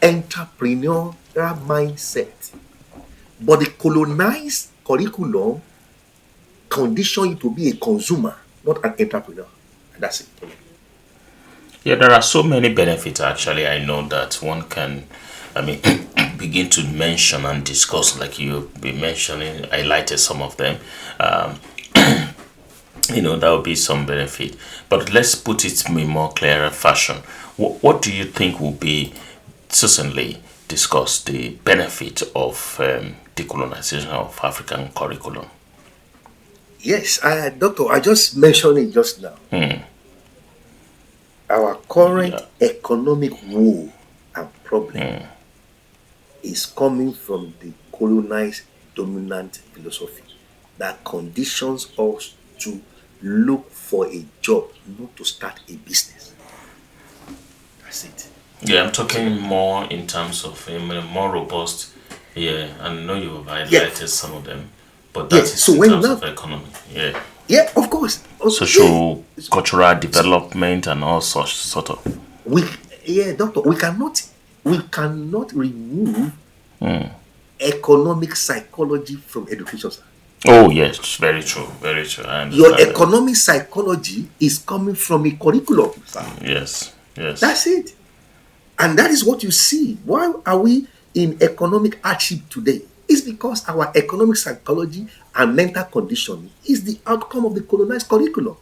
Entrepreneurial mindset. But the colonized curriculum condition you to be a consumer, not an entrepreneur. And that's it. Yeah, there are so many benefits actually. I know that one can, I mean, begin to mention and discuss, like you've been mentioning, highlighted some of them. Um, that would be some benefit. But let's put it in a more clearer fashion. What do you think will be certainly discuss the benefit of decolonization of African curriculum? Yes, doctor, I just mentioned it just now. Our current Yeah. economic woe and problem is coming from the colonized dominant philosophy that conditions us to look for a job, not to start a business. That's it. Yeah, I'm talking more in terms of a more robust. Yeah, I know you have Yeah, highlighted some of them, but yeah. that is So in when you terms of now, economy. Yeah, yeah, of course, yeah. social, cultural development, and all such sort of. We, yeah, doctor, we cannot remove economic psychology from education, sir. Oh yes, very true, very true. I Your understand that. economic psychology is coming from a curriculum, sir. Yes, yes, That's it. And that is what you see. Why are we in economic hardship today? It's because our economic psychology and mental conditioning is the outcome of the colonized curriculum.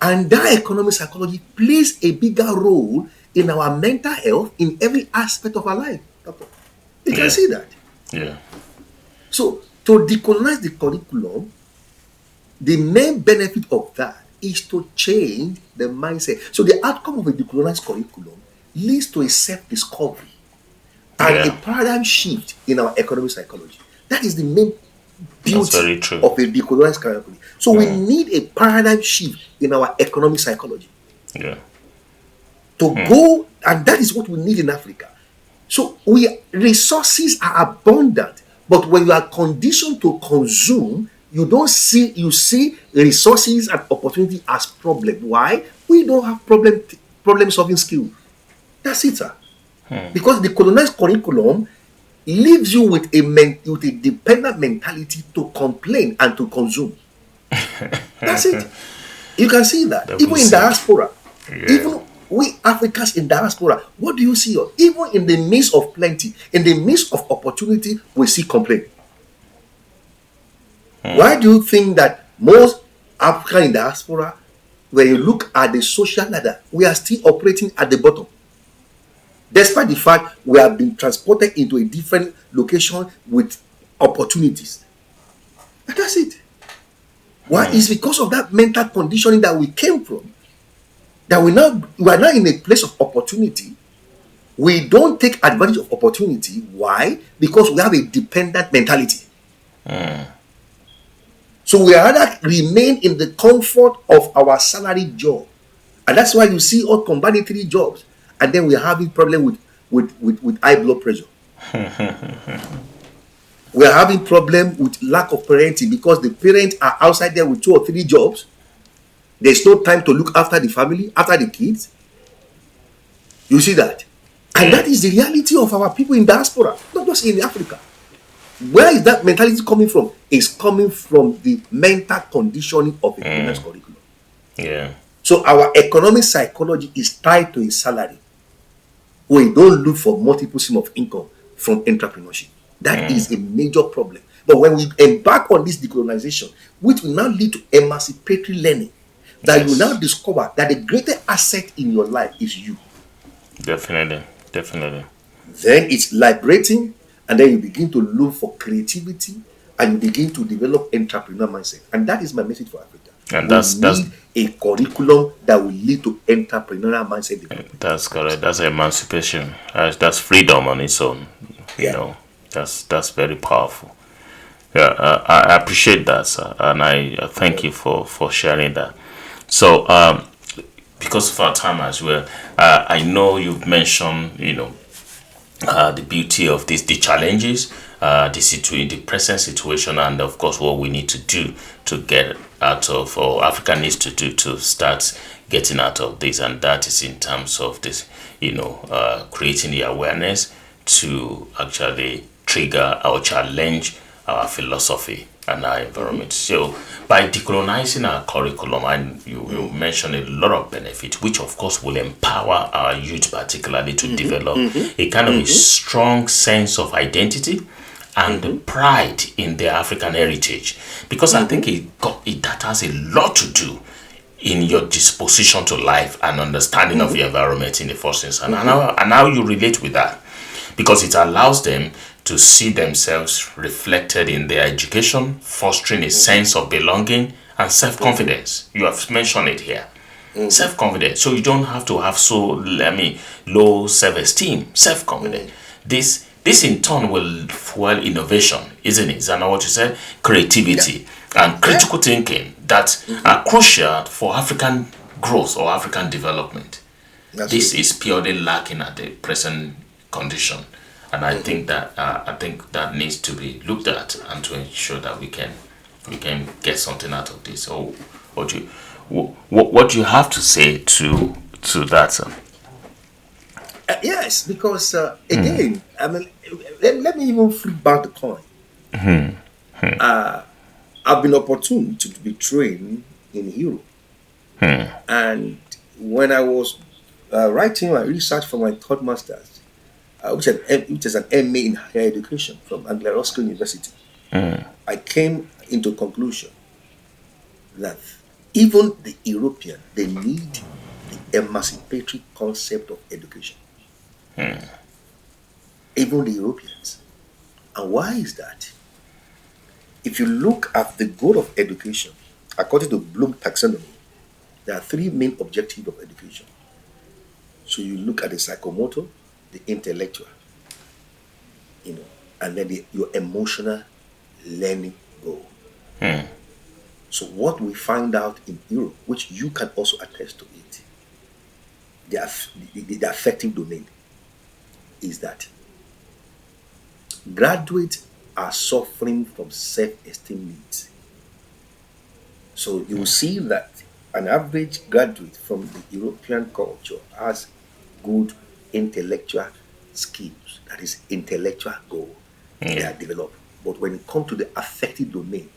And that economic psychology plays a bigger role in our mental health in every aspect of our life. You can yeah, see that. yeah, So, to decolonize the curriculum, the main benefit of that is to change the mindset. So, the outcome of a decolonized curriculum leads to a self discovery and a yeah. paradigm shift in our economic psychology. That is the main That's beauty very true. of a decolonized curriculum. So, we need a paradigm shift in our economic psychology Yeah, to go, and that is what we need in Africa. So resources are abundant, but when you are conditioned to consume, you see resources and opportunity as problem. Why? We don't have problem solving skills. That's it, sir. Because the colonized curriculum leaves you with with a dependent mentality to complain and to consume. That's it. You can see that double even in sink. diaspora, Yeah, even we Africans in diaspora, what do you see? Even in the midst of plenty, in the midst of opportunity, we see complaint. Why do you think that most African in diaspora, when you look at the social ladder, we are still operating at the bottom, despite the fact we have been transported into a different location with opportunities? And that's it. Why? It's because of that mental conditioning that we came from. That we are now in a place of opportunity. We don't take advantage of opportunity. Why? Because we have a dependent mentality. So we rather remain in the comfort of our salary job. And that's why you see us combining three jobs. And then we're having problem with high blood pressure. We're having problem with lack of parenting because the parents are outside there with two or three jobs. There's no time to look after the family, after the kids. You see that? And yeah, that is the reality of our people in diaspora, not just in Africa. Where is that mentality coming from? It's coming from the mental conditioning of a colonial curriculum. yeah. So our economic psychology is tied to a salary. We don't look for multiple stream of income from entrepreneurship. That is a major problem. But when we embark on this decolonization, which will now lead to emancipatory learning, that you will now Yes, discover that the greatest asset in your life is you. definitely, definitely. Then it's liberating, and then you begin to look for creativity and you begin to develop entrepreneur mindset. And that is my message for Africa. And We that's need a curriculum that will lead to entrepreneurial mindset development. that's correct. That's emancipation. That's freedom on its own. You Yeah. know, that's very powerful. Yeah, I appreciate that, sir, and I thank you for sharing that. So, because of our time as well, I know you've mentioned, the beauty of this, the challenges, the present situation, and of course what we need to do to get out of, or Africa needs to do to start getting out of this, and that is in terms of this, creating the awareness to actually trigger or challenge our philosophy and our environment. So by decolonizing our curriculum, and you mentioned a lot of benefits, which of course will empower our youth particularly to develop a kind of a strong sense of identity and pride in their African heritage. Because I think that has a lot to do in your disposition to life and understanding of your environment in the first instance, and how you relate with that, because it allows them to see themselves reflected in their education, fostering a sense of belonging and self-confidence. You have mentioned it here. Self-confidence. So you don't have to have low self-esteem. Self-confidence. This in turn will fuel innovation, isn't it? Is that not what you said? Yeah. Creativity and Yeah. critical thinking that are crucial for African growth or African development. This Absolutely. is purely lacking at the present condition, and I think that needs to be looked at and to ensure that we can get something out of this. So, what do you what do you have to say to that? Yes, because again, I mean, let me even flip back the coin. I've been opportune to be trained in Europe, and when I was writing my research for my third master's, which is an MA in higher education from Anglia Ruskin University, I came into a conclusion that even the European they need the emancipatory concept of education. Even the Europeans. And why is that? If you look at the goal of education, according to Bloom taxonomy, there are three main objectives of education. So you look at the psychomotor, the intellectual, and then your emotional learning goal. So what we find out in Europe, which you can also attest to it, the affective domain, is that graduates are suffering from self-esteem needs. So you will see that an average graduate from the European culture has good intellectual skills, that is intellectual goal they Yeah. are developed. But when it comes to the affective domain,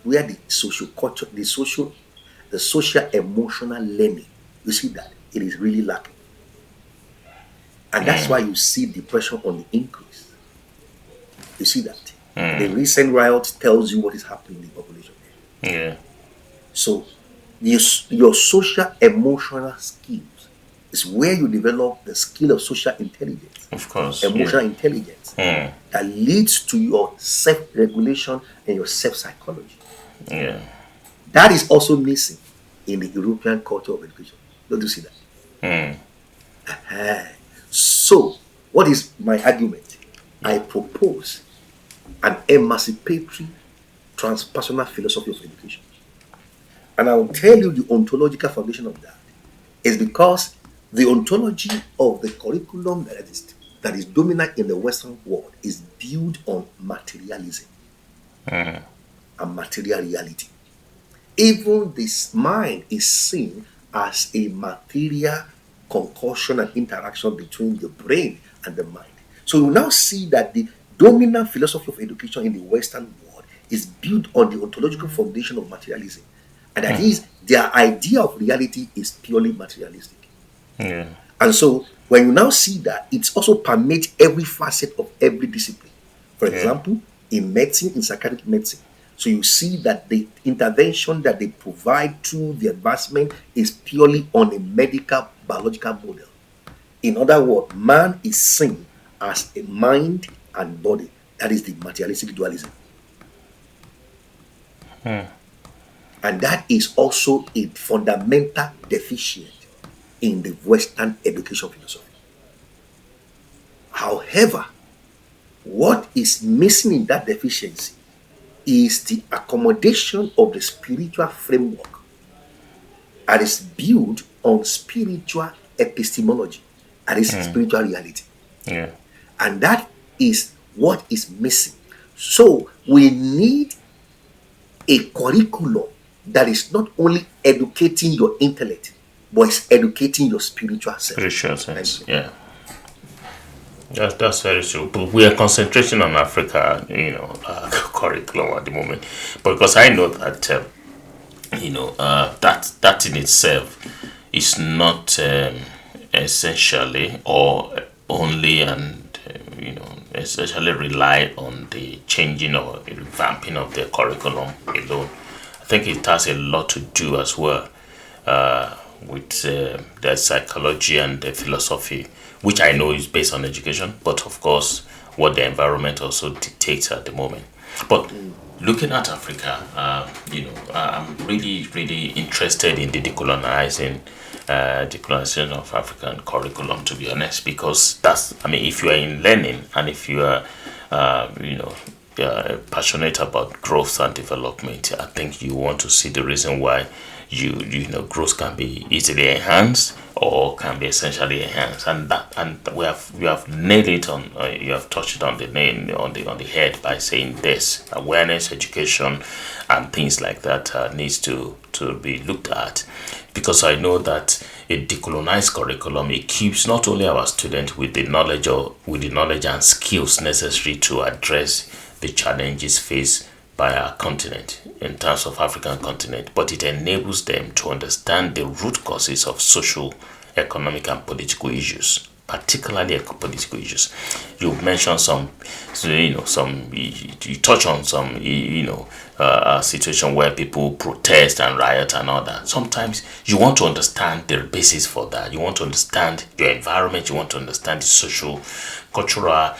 where the social culture, the social emotional learning, you see that it is really lacking. And that's why you see depression on the increase. You see that. The recent riot tells you what is happening in the population. Yeah. So your social emotional skills is where you develop the skill of social intelligence, Of course. Yeah. emotional intelligence that leads to your self-regulation and your self-psychology. Yeah. That is also missing in the European culture of education. Don't you see that? So, what is my argument? I propose an emancipatory transpersonal philosophy of education. And I will tell you the ontological foundation of that is because the ontology of the curriculum that is dominant in the Western world is built on materialism and material reality. Even this mind is seen as a material concussion and interaction between the brain and the mind. So you now see that the dominant philosophy of education in the Western world is built on the ontological foundation of materialism. And that is, their idea of reality is purely materialistic. Yeah. And so when you now see that, it also permeates every facet of every discipline. For Yeah. example, in medicine, in psychiatric medicine, so you see that the intervention that they provide through the advancement is purely on a medical biological model. In other words, man is seen as a mind and body. That is the materialistic dualism. And that is also a fundamental deficient in the Western education philosophy. However, what is missing in that deficiency is the accommodation of the spiritual framework that is built on spiritual epistemology, that is spiritual reality. Yeah. And that is what is missing. So we need a curriculum that is not only educating your intellect, but is educating your spiritual self. Spiritual Thank sense. you. Yeah. That's very true. But we are concentrating on Africa, curriculum at the moment. But because I know that, that in itself is not essentially or only and essentially rely on the changing or revamping of the curriculum alone. I think it has a lot to do as well with the psychology and the philosophy, which I know is based on education, but of course, what the environment also dictates at the moment. But looking at Africa, I'm really, really interested in the decolonization of African curriculum, to be honest, because if you are in learning and if you are, passionate about growth and development, I think you want to see the reason why growth can be easily enhanced or can be essentially enhanced, and we have nailed it on. You have touched on the name on the head by saying this: awareness, education, and things like that needs to be looked at, because I know that a decolonized curriculum equips not only our students with the knowledge and skills necessary to address the challenges faced by our continent in terms of African continent, but it enables them to understand the root causes of social, economic, and political issues, particularly political issues. You mentioned you touch on some, situation where people protest and riot and all that. Sometimes you want to understand the basis for that. You want to understand your environment. You want to understand the social, cultural,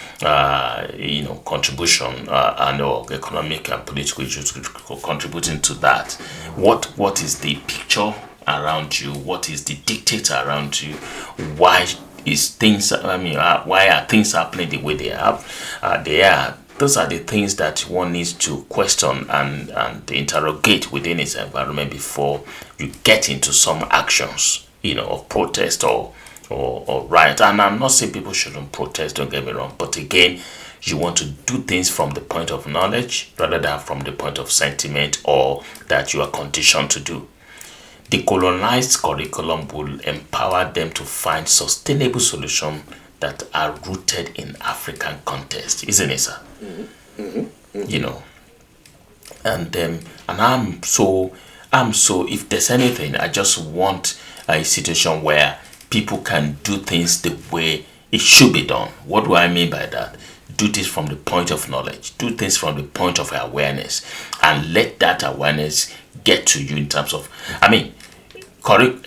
contribution and or economic and political issues contributing to that. What is the picture around you? What is the dictator around you? Why why are things happening the way they are? Those are the things that one needs to question and interrogate within its environment before you get into some actions, of protest or riot. And I'm not saying people shouldn't protest, don't get me wrong, but again, you want to do things from the point of knowledge rather than from the point of sentiment or that you are conditioned to do. The colonized curriculum will empower them to find sustainable solutions that are rooted in African context, isn't it, sir? And if there's anything, I just want a situation where people can do things the way it should be done. What do I mean by that? Do this from the point of knowledge, do things from the point of awareness, and let that awareness get to you in terms of,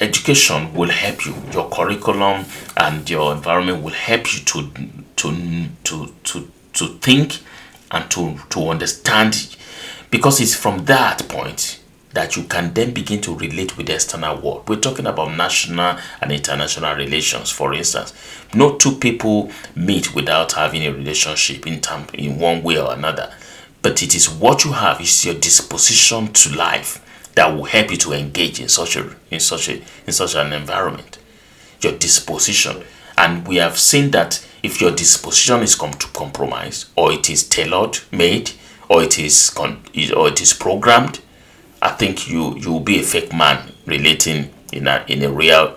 education will help you. Your curriculum and your environment will help you to think and to understand, because it's from that point that you can then begin to relate with the external world. We're talking about national and international relations, for instance. No two people meet without having a relationship in one way or another. But it is what you have, is your disposition to life that will help you to engage in such an environment. Your disposition. And we have seen that if your disposition is come to compromise, or it is tailored made, or it is programmed, I think you will be a fake man relating in a real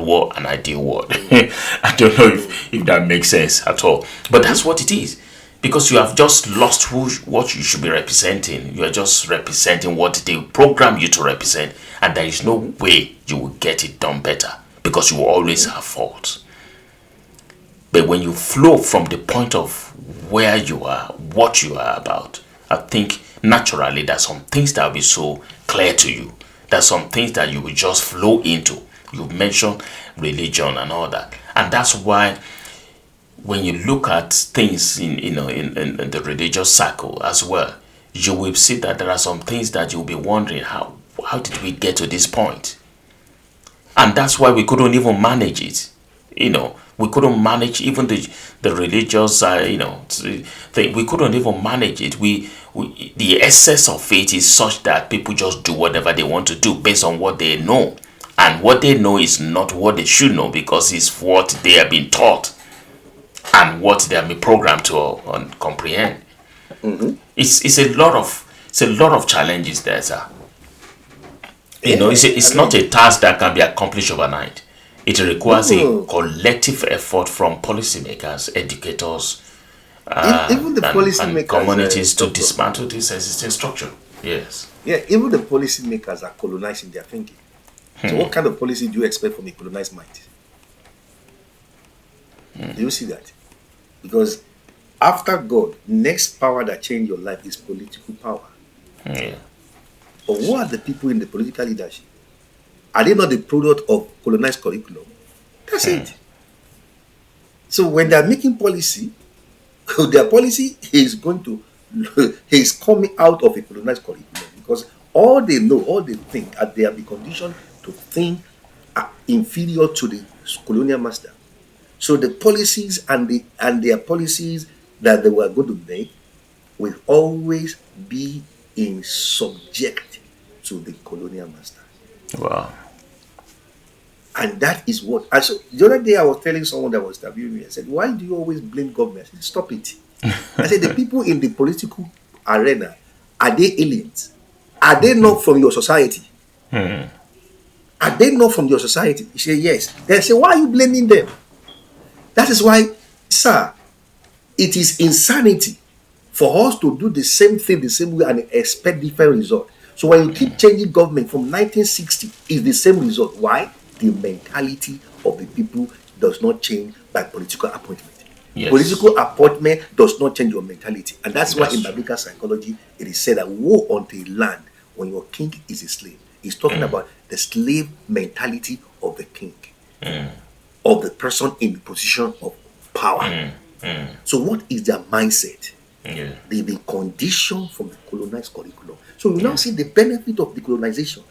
world, an ideal world. I don't know if that makes sense at all, but that's what it is, because you have just lost what you should be representing. You are just representing what they program you to represent, and there is no way you will get it done better, because you will always have faults. But when you flow from the point of where you are, what you are about, I think naturally there's some things that will be so clear to you. There's some things that you will just flow into. You mentioned religion and all that, and that's why when you look at things in the religious circle as well, you will see that there are some things that you'll be wondering, how did we get to this point? And that's why we couldn't even manage it. We couldn't manage even the religious thing. We couldn't even manage it. The excess of it is such that people just do whatever they want to do based on what they know, and what they know is not what they should know, because it's what they have been taught and what they have been programmed to comprehend. It's a lot of challenges there, sir. It's not a task that can be accomplished overnight. It requires a collective effort from policymakers, educators, even the policymakers and communities to dismantle this existing structure. Yes. Yeah, even the policymakers are colonizing their thinking. So what kind of policy do you expect from a colonized mind? Do you see that? Because after God, next power that change your life is political power. Yeah. But who are the people in the political leadership? Are they not the product of colonized curriculum? That's it. So when they're making policy, their policy is going to he's coming out of a colonized curriculum because all they know, all they think, they have been conditioned to think are inferior to the colonial master. So the policies and their policies that they were going to make will always be in subject to the colonial master. Wow. And that is what. And so the other day I was telling someone that was interviewing me, I said, "Why do you always blame government?" I said, "Stop it." I said, "The people in the political arena, are they aliens? Are they not from your society? Are they not from your society?" He said, "Yes." Then I said, "Why are you blaming them?" That is why, sir, it is insanity for us to do the same thing the same way and expect different result. So when you keep changing government from 1960, it's the same result. Why? The mentality of the people does not change by political appointment. Yes. Political appointment does not change your mentality. And that's why in true. biblical psychology, it is said that woe unto a land when your king is a slave. It's talking about the slave mentality of the king, of the person in the position of power. So what is their mindset? Yeah. They've been conditioned from the colonized curriculum. So you now see the benefit of decolonization.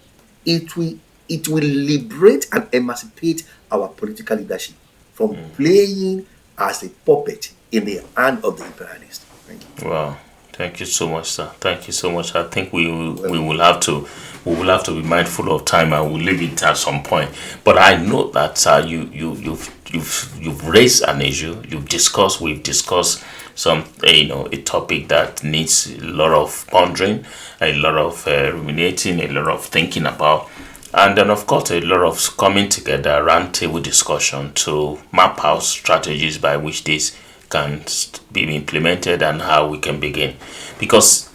It will liberate and emancipate our political leadership from playing as a puppet in the hand of the imperialist. Thank you. Wow. Thank you so much, sir. Thank you so much. I think we will have to be mindful of time, and we'll leave it at some point. But I know that you've raised an issue. We've discussed some a topic that needs a lot of pondering, a lot of ruminating, a lot of thinking about, and then of course a lot of coming together, round table discussion to map out strategies by which this can be implemented and how we can begin. Because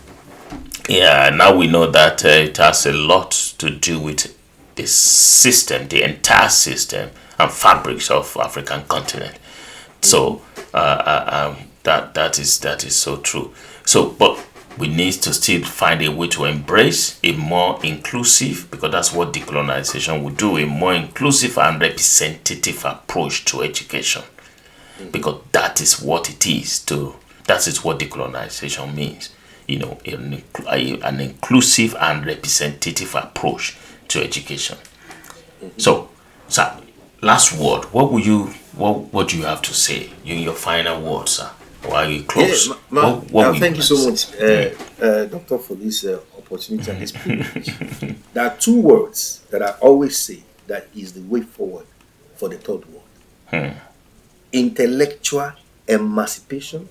now we know that it has a lot to do with the system, the entire system and fabrics of African continent. So that is so true. So, but we need to still find a way to embrace a more inclusive, because that's what decolonization will do, a more inclusive and representative approach to education. Because that is what it is to. That is what decolonization means. An inclusive and representative approach to education. So, sir, last word. What do you have to say in your final words, sir? While you close, thank you so much, Doctor, for this opportunity and this privilege. There are two words that I always say that is the way forward for the third world: intellectual emancipation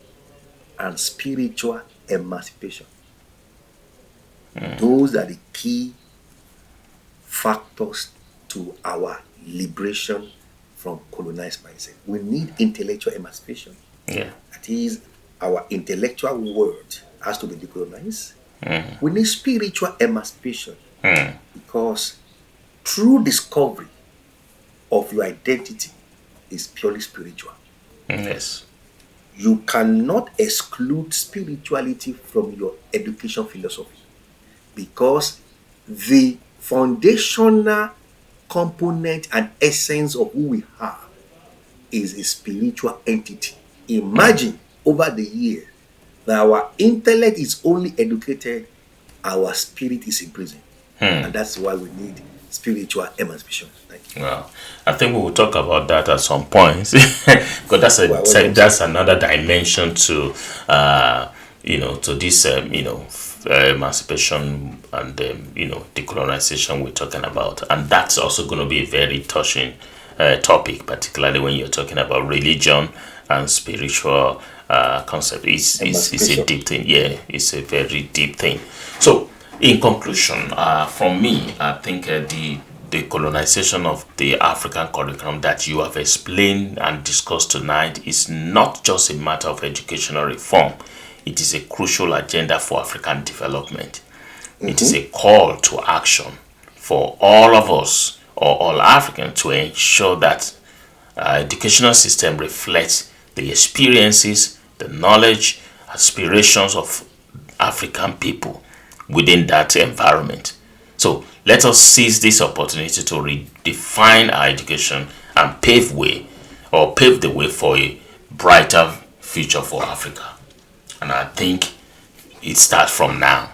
and spiritual emancipation. Those are the key factors to our liberation from colonized mindset. We need intellectual emancipation. Yeah. That is, our intellectual world has to be decolonized. We need spiritual emancipation because true discovery of your identity is purely spiritual. Yes. You cannot exclude spirituality from your education philosophy because the foundational component and essence of who we are is a spiritual entity. Imagine over the years that our intellect is only educated, our spirit is in prison. And that's why we need spiritual emancipation. Thank you. Well, I think we will talk about that at some point because that's another dimension to to this emancipation and decolonization we're talking about, and that's also going to be a very touching topic, particularly when you're talking about religion and spiritual concept. It's a deep thing. Yeah, it's a very deep thing. So, in conclusion, from me, I think the colonization of the African curriculum that you have explained and discussed tonight is not just a matter of educational reform. It is a crucial agenda for African development. It is a call to action for all of us, or all Africans, to ensure that educational system reflects the experiences, the knowledge, aspirations of African people within that environment. So let us seize this opportunity to redefine our education and pave the way for a brighter future for Africa. And I think it starts from now.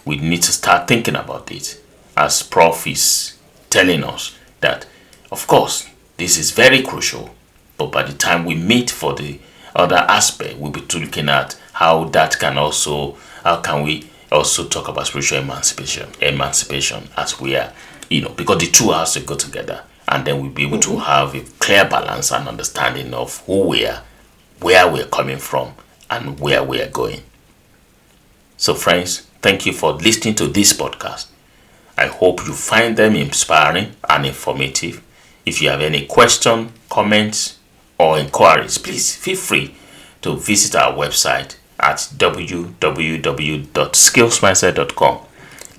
We need to start thinking about it, as Prof is telling us that, of course, this is very crucial. But by the time we meet for the other aspect, we'll be looking at how can we also talk about spiritual emancipation as we are, because the two has to go together, and then we'll be able to have a clear balance and understanding of who we are, where we're coming from, and where we are going. So friends, thank you for listening to this podcast. I hope you find them inspiring and informative. If you have any questions, comments, or inquiries, please feel free to visit our website at www.skillsmindset.com.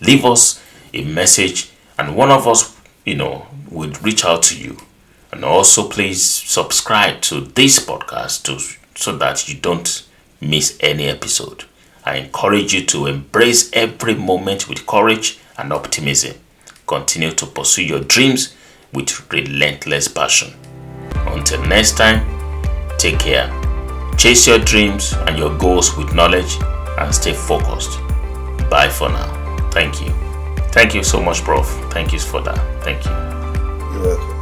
Leave us a message and one of us, will reach out to you. And also please subscribe to this podcast so that you don't miss any episode. I encourage you to embrace every moment with courage and optimism. Continue to pursue your dreams with relentless passion. Until next time, take care. Chase your dreams and your goals with knowledge and stay focused. Bye for now. Thank you. Thank you so much, Prof. Thank you for that. Thank you. You're welcome.